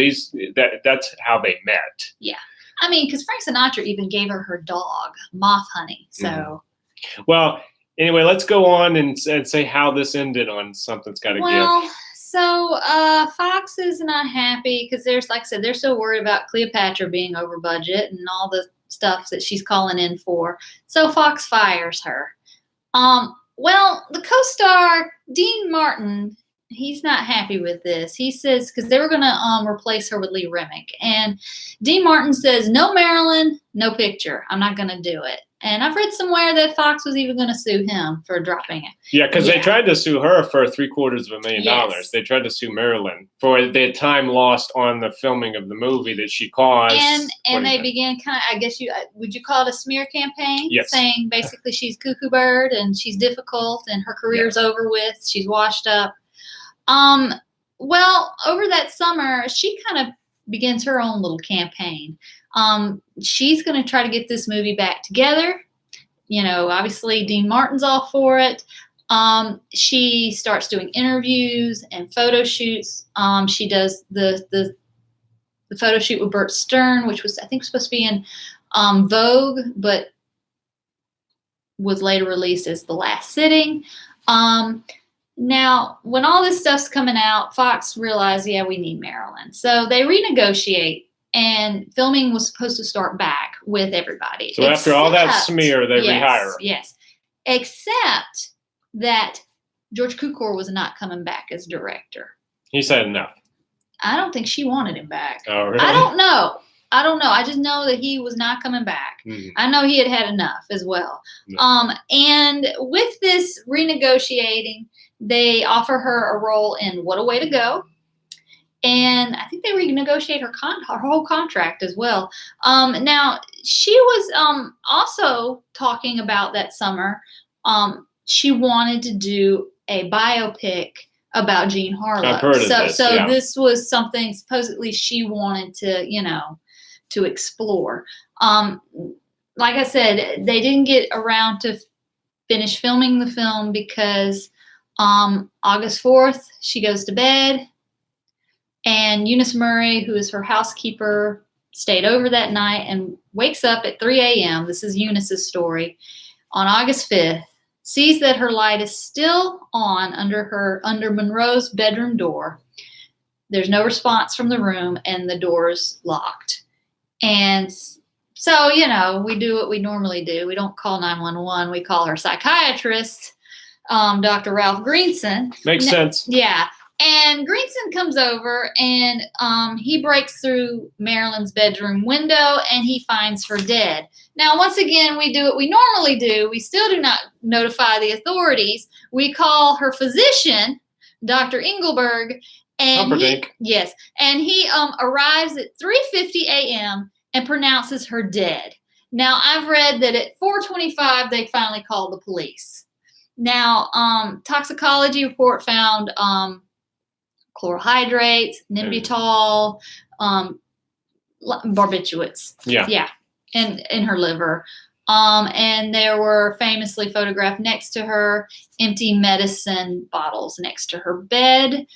Speaker 2: that's how they met. Yeah. I mean, because Frank Sinatra even gave her dog, Moth Honey. So, Well, anyway, let's go on and say how this ended on Something's Gotta Give. So Fox is not happy because like I said, they're so worried about Cleopatra being over budget and all the stuff that she's calling in for. So Fox fires her. Well, the co-star Dean Martin, he's not happy with this. He says, because they were going to replace her with Lee Remick. And Dean Martin says, no Marilyn, no picture. I'm not going to do it. And I've read somewhere that Fox was even going to sue him for dropping it.
Speaker 1: Yeah, because they tried to sue her for $750,000.
Speaker 2: Yes.
Speaker 1: They tried to sue Marilyn for the time lost on the filming of the movie that she caused.
Speaker 2: And they began kind of, I guess would you call it a smear campaign?
Speaker 1: Yes.
Speaker 2: Saying basically she's cuckoo bird and she's difficult and her career's over with. She's washed up. Well, over that summer, she kind of begins her own little campaign. She's going to try to get this movie back together. Obviously Dean Martin's all for it. She starts doing interviews and photo shoots. She does the photo shoot with Bert Stern, which was, I think, supposed to be in Vogue, but was later released as The Last Sitting. Now, when all this stuff's coming out, Fox realized, we need Marilyn. So they renegotiate, and filming was supposed to start back with everybody.
Speaker 1: So after all that smear, they rehire her.
Speaker 2: Yes. Except that George Cukor was not coming back as director.
Speaker 1: He said no.
Speaker 2: I don't think she wanted him back.
Speaker 1: Oh, really?
Speaker 2: I don't know. I just know that he was not coming back.
Speaker 1: Mm-hmm.
Speaker 2: I know he had enough as well.
Speaker 1: No.
Speaker 2: And with this renegotiating, they offer her a role in What a Way to Go. And I think they renegotiate her whole contract as well. Now, she was also talking about that summer. She wanted to do a biopic about Jean Harlow.
Speaker 1: I've heard of this.
Speaker 2: So this was something supposedly she wanted to explore. Like I said, they didn't get around to finish filming the film because August 4th, she goes to bed. And Eunice Murray, who is her housekeeper, stayed over that night and wakes up at 3 a.m. This is Eunice's story. On August 5th, sees that her light is still on under Monroe's bedroom door. There's no response from the room, and the door's locked. And so, we do what we normally do. We don't call 911. We call her psychiatrist, Dr. Ralph Greenson.
Speaker 1: Makes sense.
Speaker 2: Yeah. And Greenson comes over, and he breaks through Marilyn's bedroom window, and he finds her dead. Now, once again, we do what we normally do. We still do not notify the authorities. We call her physician, Dr. Engelberg, and he arrives at 3:50 a.m. and pronounces her dead. Now, I've read that at 4:25 they finally called the police. Now, toxicology report found chlorohydrates, Nembutal, barbiturates. Yeah. In her liver. And there were famously photographed next to her empty medicine bottles next to her bed.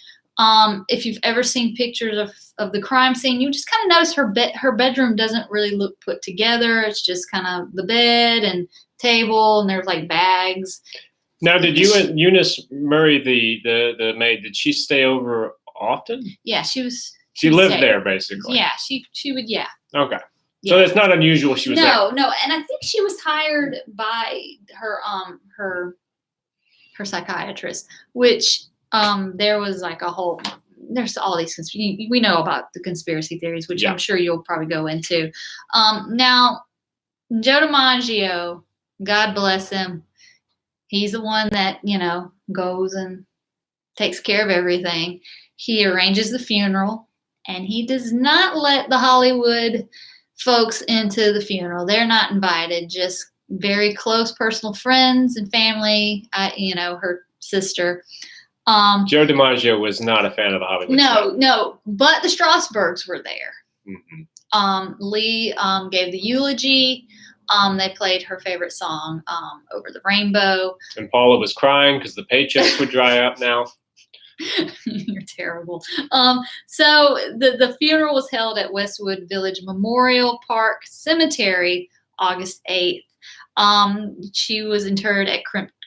Speaker 2: If you've ever seen pictures of the crime scene, you just kind of notice her bedroom doesn't really look put together. It's just kind of the bed and table, and there's like bags.
Speaker 1: Now, did you and Eunice Murray, the maid, did she stay over often?
Speaker 2: Yeah, she was.
Speaker 1: She lived there, basically.
Speaker 2: Yeah, she would. Yeah.
Speaker 1: Okay.
Speaker 2: Yeah.
Speaker 1: So it's not unusual she was there.
Speaker 2: No, and I think she was hired by her psychiatrist, which there was like a whole. There's all these we know about the conspiracy theories, which I'm sure you'll probably go into. Now, Joe DiMaggio, God bless him. He's the one that, goes and takes care of everything. He arranges the funeral, and he does not let the Hollywood folks into the funeral. They're not invited, just very close personal friends and family, her sister.
Speaker 1: Joe DiMaggio was not a fan of the Hollywood.
Speaker 2: No, but the Strasbergs were there.
Speaker 1: Mm-hmm.
Speaker 2: Lee gave the eulogy. They played her favorite song, Over the Rainbow.
Speaker 1: And Paula was crying because the paychecks would dry up now.
Speaker 2: You're terrible. So the funeral was held at Westwood Village Memorial Park Cemetery, August 8th. She was interred at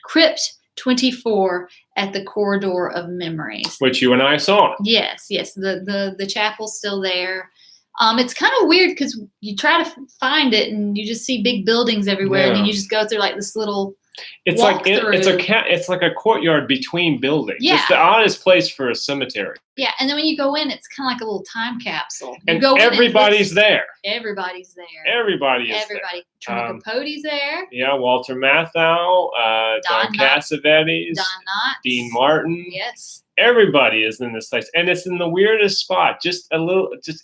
Speaker 2: Crypt 24 at the Corridor of Memories.
Speaker 1: Which you and I saw.
Speaker 2: Yes. The chapel's still there. It's kind of weird because you try to find it and you just see big buildings everywhere, and then you just go through like this little.
Speaker 1: It's like a courtyard between buildings.
Speaker 2: Yeah.
Speaker 1: It's the oddest place for a cemetery.
Speaker 2: Yeah, and then when you go in, it's kind of like a little time capsule.
Speaker 1: And everybody's there.
Speaker 2: Everybody's there.
Speaker 1: Everybody is
Speaker 2: Everybody.
Speaker 1: there.
Speaker 2: Truman Capote's there.
Speaker 1: Yeah, Walter Matthau, Don Cassavetes,
Speaker 2: Don Knotts.
Speaker 1: Dean Martin.
Speaker 2: Yes.
Speaker 1: Everybody is in this place, and it's in the weirdest spot, just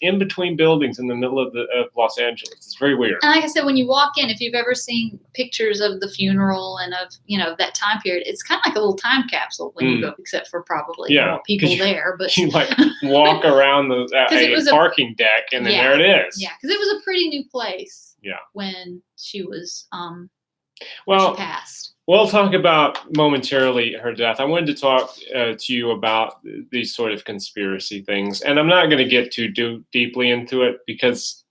Speaker 1: in between buildings in the middle of Los Angeles. It's very weird.
Speaker 2: And like I said, when you walk in, if you've ever seen pictures of the funeral and of that time period, it's kind of like a little time capsule when you go, except for probably more people there. But
Speaker 1: you like walk around the parking deck, and then there it is.
Speaker 2: Yeah, because it was a pretty new place.
Speaker 1: Yeah.
Speaker 2: When she was she passed.
Speaker 1: We'll talk about momentarily her death. I wanted to talk to you about these sort of conspiracy things, and I'm not going to get too deeply into it because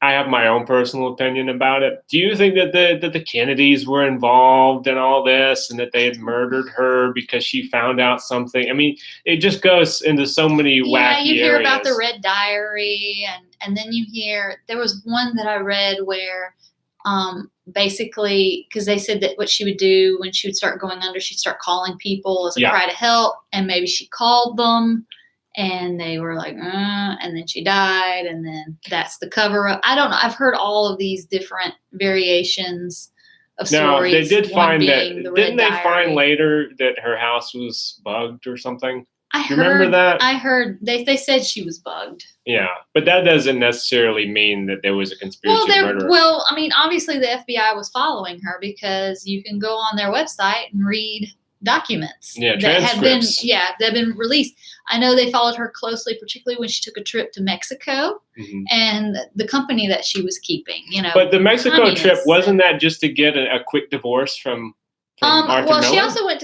Speaker 1: I have my own personal opinion about it. Do you think that the Kennedys were involved in all this and that they had murdered her because she found out something? I mean, it just goes into so many wacky areas.
Speaker 2: Yeah, you hear about the Red Diary, and then you hear, there was one that I read where basically, because they said that what she would do when she would start going under, she'd start calling people as a cry to help, and maybe she called them and they were like, and then she died, and then that's the cover up. I don't know. I've heard all of these different variations of stories.
Speaker 1: Now, they did find that, didn't they find
Speaker 2: Diary.
Speaker 1: later that her house was bugged or something?
Speaker 2: Remember that? I heard they said she was bugged.
Speaker 1: Yeah, but that doesn't necessarily mean that there was a conspiracy murder.
Speaker 2: Well, I mean, obviously the FBI was following her because you can go on their website and read documents
Speaker 1: that
Speaker 2: transcripts. They've been released. I know they followed her closely, particularly when she took a trip to Mexico and the company that she was keeping.
Speaker 1: But the Mexico trip, wasn't that just to get a quick divorce from Arthur Miller?
Speaker 2: She also went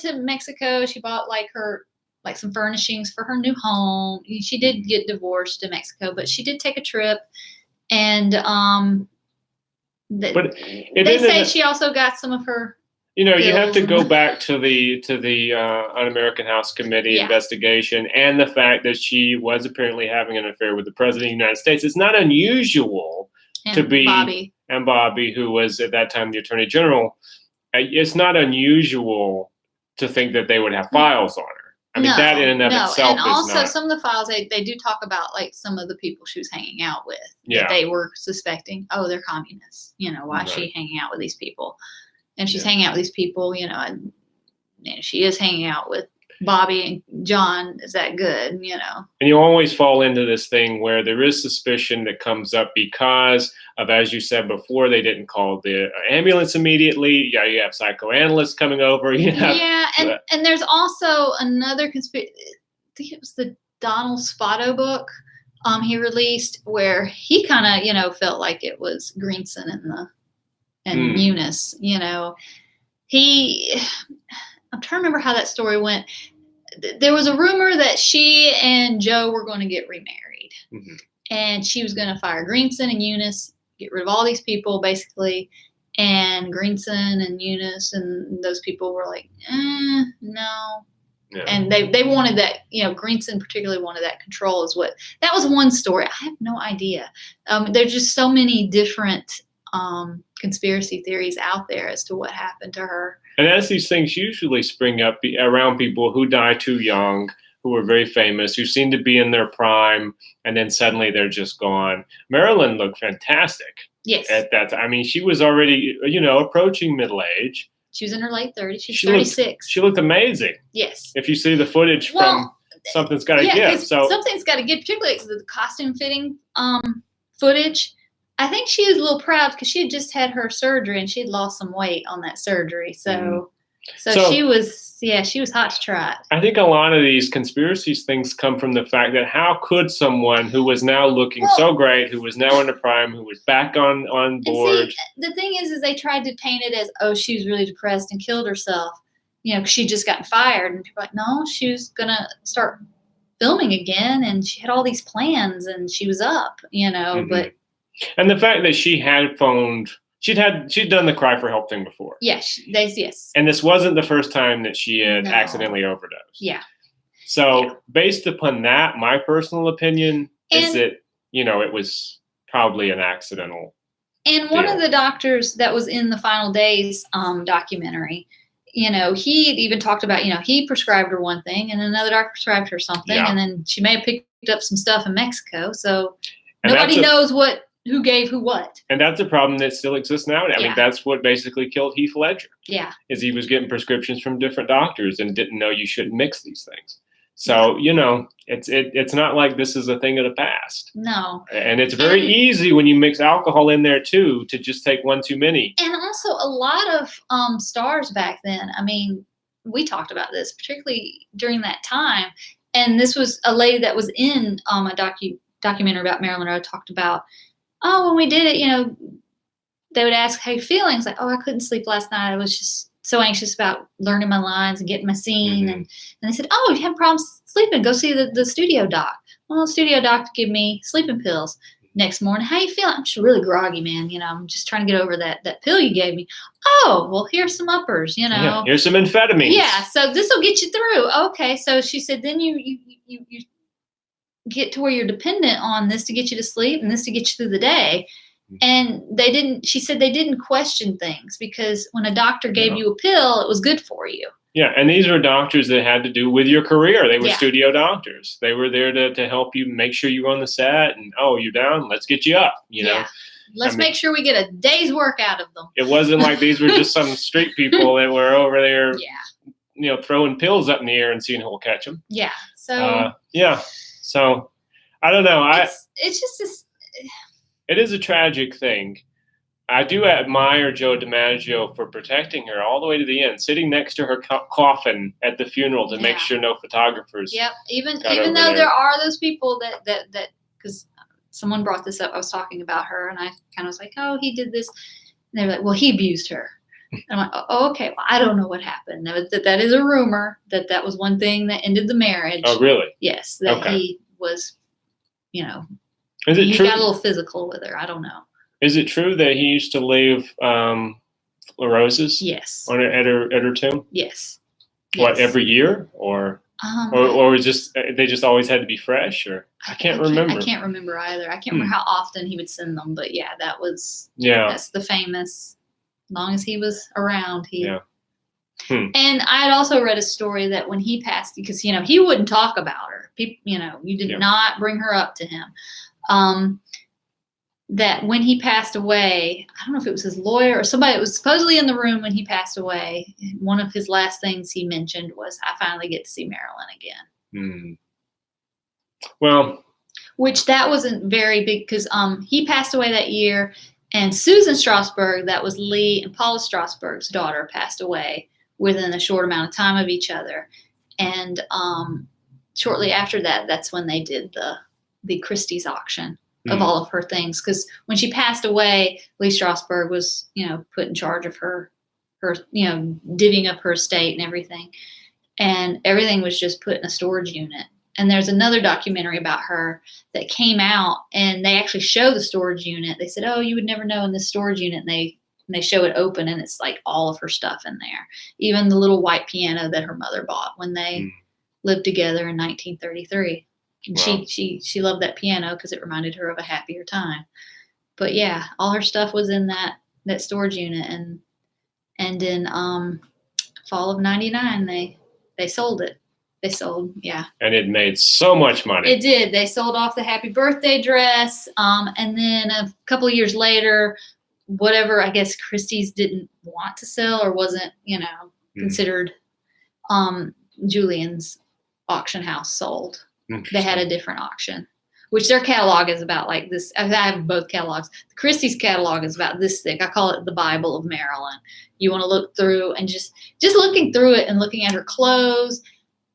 Speaker 2: to Mexico. She bought some furnishings for her new home. She did get divorced in Mexico, but she did take a trip, and they say she also got some of her.
Speaker 1: You have to go back to the Un-American House Committee investigation and the fact that she was apparently having an affair with the President of the United States. It's not unusual Bobby, who was at that time the Attorney General. It's not unusual to think that they would have files on her. I mean, that in and of itself
Speaker 2: and also
Speaker 1: is not.
Speaker 2: Some of the files they do talk about, like some of the people she was hanging out with.
Speaker 1: Yeah.
Speaker 2: That they were suspecting, they're communists. Why is she hanging out with these people? And she's hanging out with these people, and she is hanging out with Bobby and John. Is that good? And
Speaker 1: you always fall into this thing where there is suspicion that comes up because of, as you said before, they didn't call the ambulance immediately. Yeah, you have psychoanalysts coming over.
Speaker 2: And there's also another conspiracy. I think it was the Donald Spotto book he released, where he kind of felt like it was Greenson and Eunice. I'm trying to remember how that story went. There was a rumor that she and Joe were going to get remarried, and she was going to fire Greenson and Eunice, get rid of all these people basically. And Greenson and Eunice and those people were like, no. Yeah. And they wanted that, Greenson particularly wanted that control that was one story. I have no idea. There's just so many different conspiracy theories out there as to what happened to her.
Speaker 1: And as these things usually spring up around people who die too young, who were very famous, who seem to be in their prime, and then suddenly they're just gone. Marilyn looked fantastic.
Speaker 2: Yes.
Speaker 1: At that time. I mean, she was already, approaching middle age.
Speaker 2: She was in her late 30s. She's 36.
Speaker 1: She looked amazing.
Speaker 2: Yes.
Speaker 1: If you see the footage from Something's Gotta Give.
Speaker 2: So Something's Gotta Give, particularly the costume fitting footage. I think she was a little proud because she had just had her surgery and she had lost some weight on that surgery. So she was hot to trot. I
Speaker 1: think a lot of these conspiracy things come from the fact that how could someone who was now looking so great, who was now in the prime, who was back on board.
Speaker 2: See, the thing is they tried to paint it as, she was really depressed and killed herself, because she'd just gotten fired. And people were like, no, she was going to start filming again. And she had all these plans and she was up, but.
Speaker 1: And the fact that she had phoned, she'd done the cry for help thing before.
Speaker 2: Yes, yes.
Speaker 1: And this wasn't the first time that she had accidentally overdosed.
Speaker 2: Yeah.
Speaker 1: So based upon that, my personal opinion is that, it was probably an accidental.
Speaker 2: And one of the doctors that was in the Final Days documentary, he even talked about, he prescribed her one thing and another doctor prescribed her something. And then she may have picked up some stuff in Mexico. So nobody knows who gave who what. And
Speaker 1: that's a problem that still exists now. I mean, that's what basically killed Heath Ledger.
Speaker 2: Yeah.
Speaker 1: Is he was getting prescriptions from different doctors and didn't know you shouldn't mix these things. So, it's not like this is a thing of the past.
Speaker 2: No.
Speaker 1: And it's very easy when you mix alcohol in there, too, to just take one too many.
Speaker 2: And also a lot of stars back then. I mean, we talked about this, particularly during that time. And this was a lady that was in a documentary about Marilyn Monroe talked about, when we did it, they would ask, how you feeling? It's like, I couldn't sleep last night. I was just so anxious about learning my lines and getting my scene. And they said, you have problems sleeping. Go see the studio doc. Well, the studio doc gave me sleeping pills. Next morning, how you feeling? I'm just really groggy, man. I'm just trying to get over that pill you gave me. Oh, well, here's some uppers,
Speaker 1: Yeah, here's some amphetamines.
Speaker 2: Yeah, so this will get you through. Okay, so she said, then you get to where you're dependent on this to get you to sleep and this to get you through the day. And she said they didn't question things because when a doctor gave you a pill, it was good for you.
Speaker 1: Yeah, and these were doctors that had to do with your career. They were studio doctors. They were there to help you make sure you were on the set and, you're down, let's get you up, know.
Speaker 2: Let's make sure we get a day's work out of them.
Speaker 1: It wasn't like these were just some street people that were over there, throwing pills up in the air and seeing who'll catch them.
Speaker 2: Yeah, so.
Speaker 1: So, I don't know.
Speaker 2: It's just this.
Speaker 1: It is a tragic thing. I do admire Joe DiMaggio for protecting her all the way to the end, sitting next to her coffin at the funeral to make sure no photographers.
Speaker 2: Yep. Even though there are those people that because someone brought this up, I was talking about her, and I kind of was like, he did this. And they were like, well, he abused her. And I'm like, okay. Well, I don't know what happened. That is a rumor that was one thing that ended the marriage.
Speaker 1: Oh, really?
Speaker 2: Yes. That he was,
Speaker 1: Is it
Speaker 2: he
Speaker 1: true?
Speaker 2: Got a little physical with her. I don't know.
Speaker 1: Is it true that he used to leave roses?
Speaker 2: Yes.
Speaker 1: At her tomb?
Speaker 2: Yes.
Speaker 1: What, every year, or was they just always had to be fresh, or I can't remember.
Speaker 2: I can't remember either. I can't remember how often he would send them, but that's the famous. As long as he was around, And I had also read a story that when he passed, because he wouldn't talk about her. People, you did not bring her up to him. That when he passed away, I don't know if it was his lawyer or somebody that was supposedly in the room when he passed away. One of his last things he mentioned was, "I finally get to see Marilyn again."
Speaker 1: Well,
Speaker 2: which that wasn't very big because he passed away that year, and Susan Strasberg, that was Lee and Paula Strasberg's daughter, passed away within a short amount of time of each other. And shortly after that, that's when they did the Christie's auction of all of her things. Because when she passed away, Lee Strasberg was, put in charge of her, divvying up her estate and everything. And everything was just put in a storage unit. And there's another documentary about her that came out, and they actually show the storage unit. They said, you would never know in this storage unit. And they show it open, and it's like all of her stuff in there. Even the little white piano that her mother bought when they lived together in 1933. And wow. She loved that piano because it reminded her of a happier time. But yeah, all her stuff was in that storage unit, and in fall of '99 they sold it. They sold, yeah.
Speaker 1: And it made so much money.
Speaker 2: It did. They sold off the happy birthday dress, and then a couple of years later, whatever, I guess Christie's didn't want to sell or wasn't, considered, Julian's auction house sold. They had a different auction, which their catalog is about like this. I have both catalogs. The Christie's catalog is about this thick. I call it the Bible of Marilyn. You want to look through and just looking through it and looking at her clothes,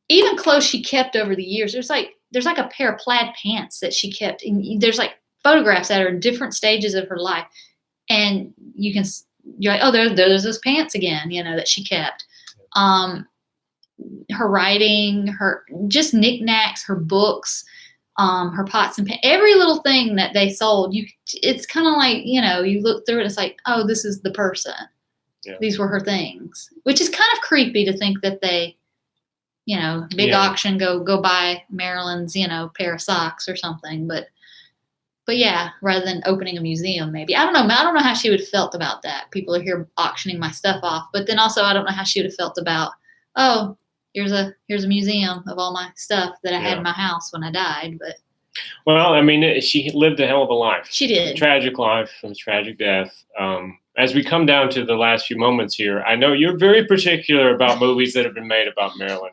Speaker 2: even clothes she kept over the years. There's like a pair of plaid pants that she kept. And there's like photographs at her in different stages of her life. And you're like, oh, there's those pants again, that she kept. Her writing, her just knickknacks, her books, her pots and pans, every little thing that they sold. It's kind of like, you look through it, it's like, oh, this is the person. Yeah. These were her things, which is kind of creepy to think that they, big auction, go buy Marilyns, pair of socks or something. But But yeah, rather than opening a museum, maybe. I don't know. I don't know how she would have felt about that. People are here auctioning my stuff off. But then also, I don't know how she would have felt about, oh, here's a museum of all my stuff that I had in my house when I died. But
Speaker 1: well, I mean, she lived a hell of a life.
Speaker 2: She did.
Speaker 1: A tragic life, a tragic death. As we come down to the last few moments here, I know you're very particular about movies that have been made about Marilyn.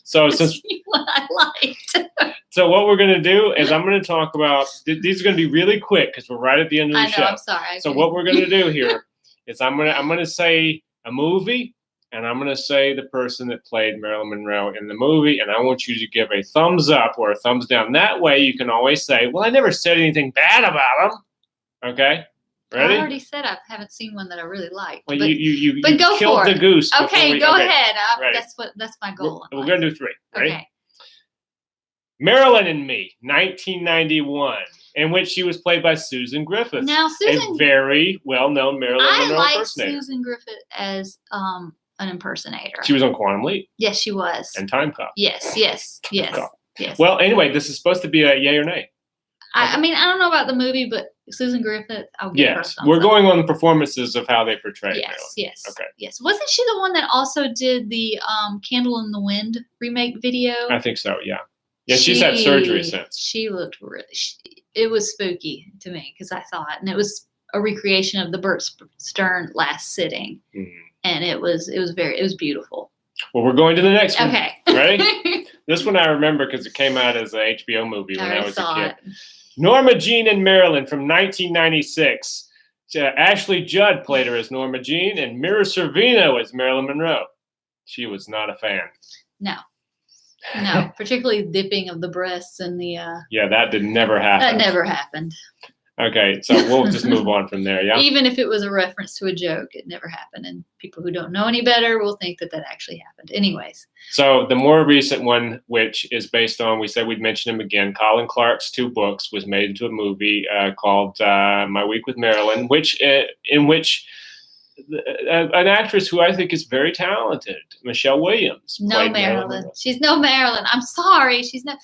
Speaker 1: So since
Speaker 2: what I liked.
Speaker 1: So what we're going to do is I'm going to talk about, these are going to be really quick because we're right at the end of the show.
Speaker 2: I'm sorry.
Speaker 1: So what we're going to do here is I'm going to say a movie, and I'm going to say the person that played Marilyn Monroe in the movie, and I want you to give a thumbs up or a thumbs down. That way you can always say, well, I never said anything bad about him. Okay? Ready?
Speaker 2: I already said I haven't seen one that I really liked.
Speaker 1: Well,
Speaker 2: but
Speaker 1: you
Speaker 2: go
Speaker 1: killed
Speaker 2: for
Speaker 1: the goose.
Speaker 2: Okay, go ahead.
Speaker 1: Ready.
Speaker 2: That's my goal.
Speaker 1: We're going to do 3. Ready?
Speaker 2: Okay.
Speaker 1: Marilyn and Me, 1991, in which she was played by Susan Griffith.
Speaker 2: Now, Susan,
Speaker 1: a very well-known Marilyn Monroe
Speaker 2: I like
Speaker 1: impersonator.
Speaker 2: Susan Griffith as an impersonator.
Speaker 1: She was on Quantum Leap.
Speaker 2: Yes, she was.
Speaker 1: And Time Cop.
Speaker 2: Yes.
Speaker 1: Well, anyway, this is supposed to be a yay or nay.
Speaker 2: I mean, I don't know about the movie, but Susan Griffith, I'll give her something.
Speaker 1: We're going on the performances of how they portray Marilyn.
Speaker 2: Yes.
Speaker 1: Okay.
Speaker 2: Yes. Wasn't she the one that also did the Candle in the Wind remake video? I
Speaker 1: think so, yeah. Yeah, she's had surgery since.
Speaker 2: She looked really, it was spooky to me because I saw it. And it was a recreation of the Burt Stern Last Sitting. Mm-hmm. And it was beautiful.
Speaker 1: Well, we're going to the next one.
Speaker 2: Okay.
Speaker 1: Ready? This one I remember because it came out as an HBO movie when I was a kid.
Speaker 2: It.
Speaker 1: Norma Jean and Marilyn from 1996. Ashley Judd played her as Norma Jean and Mira Sorvino as Marilyn Monroe. She was not a fan.
Speaker 2: No, particularly dipping of the breasts and the.
Speaker 1: Yeah, that never happen.
Speaker 2: That never happened.
Speaker 1: Okay, so we'll just move on from there, yeah?
Speaker 2: Even if it was a reference to a joke, it never happened. And people who don't know any better will think that actually happened. Anyways.
Speaker 1: So the more recent one, which is based on, we said we'd mention him again, Colin Clark's 2 books, was made into a movie called My Week with Marilyn, in which an actress who I think is very talented, Michelle Williams.
Speaker 2: No Marilyn. She's no Marilyn. I'm sorry. She's not.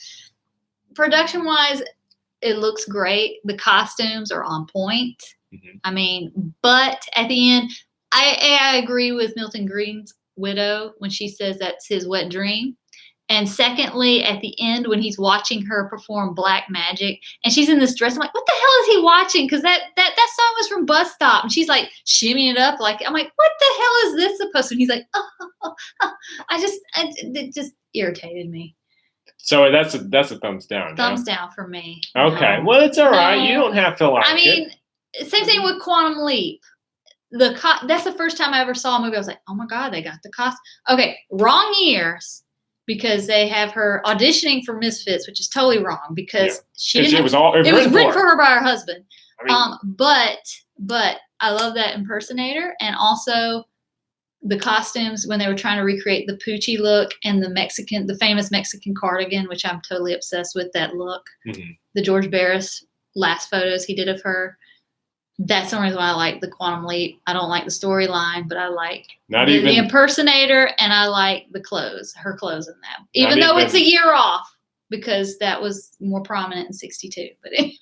Speaker 2: Production-wise, it looks great. The costumes are on point. Mm-hmm. I mean, but at the end, I agree with Milton Green's widow when she says that's his wet dream. And secondly, at the end, when he's watching her perform black magic and she's in this dress, I'm like, what the hell is he watching? Because that song was from Bus Stop. And she's like shimmying it up. Like, I'm like, what the hell is this supposed to be? And he's like, it just irritated me.
Speaker 1: So that's a thumbs down.
Speaker 2: Thumbs down for me.
Speaker 1: Okay. No. Well, it's all right. You don't have to like it.
Speaker 2: I mean, same thing with Quantum Leap. That's the first time I ever saw a movie. I was like, oh my God, they got the cost. Okay, wrong years because they have her auditioning for Misfits, which is totally wrong because it was written for her by her husband. I mean, but I love that impersonator and also the costumes when they were trying to recreate the Poochie look and the famous Mexican cardigan, which I'm totally obsessed with that look. Mm-hmm. The George Barris last photos he did of her. That's the reason why I like the Quantum Leap. I don't like the storyline, but I like the impersonator and I like her clothes in that. Even though it's a year off because that was more prominent in 62. But anyway.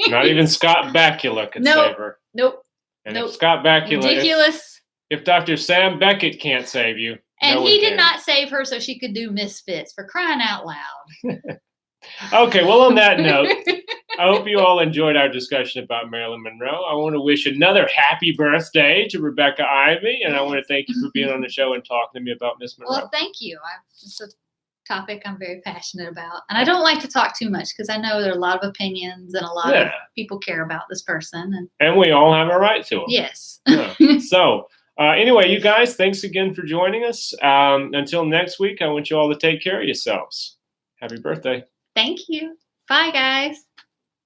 Speaker 1: Not even Scott Bakula could save her.
Speaker 2: Nope.
Speaker 1: And if Scott Bakula.
Speaker 2: Ridiculous.
Speaker 1: If Dr. Sam Beckett can't save you.
Speaker 2: And he did not save her so she could do Misfits, for crying out loud.
Speaker 1: Okay, well, on that note, I hope you all enjoyed our discussion about Marilyn Monroe. I want to wish another happy birthday to Rebecca Ivey, and I want to thank you for being on the show and talking to me about Miss Monroe.
Speaker 2: Well, thank you. It's a topic I'm very passionate about. And I don't like to talk too much because I know there are a lot of opinions and a lot of people care about this person. And
Speaker 1: we all have a right to them.
Speaker 2: Yes.
Speaker 1: Yeah. So... anyway, you guys, thanks again for joining us. Until next week, I want you all to take care of yourselves. Happy birthday.
Speaker 2: Thank you. Bye, guys.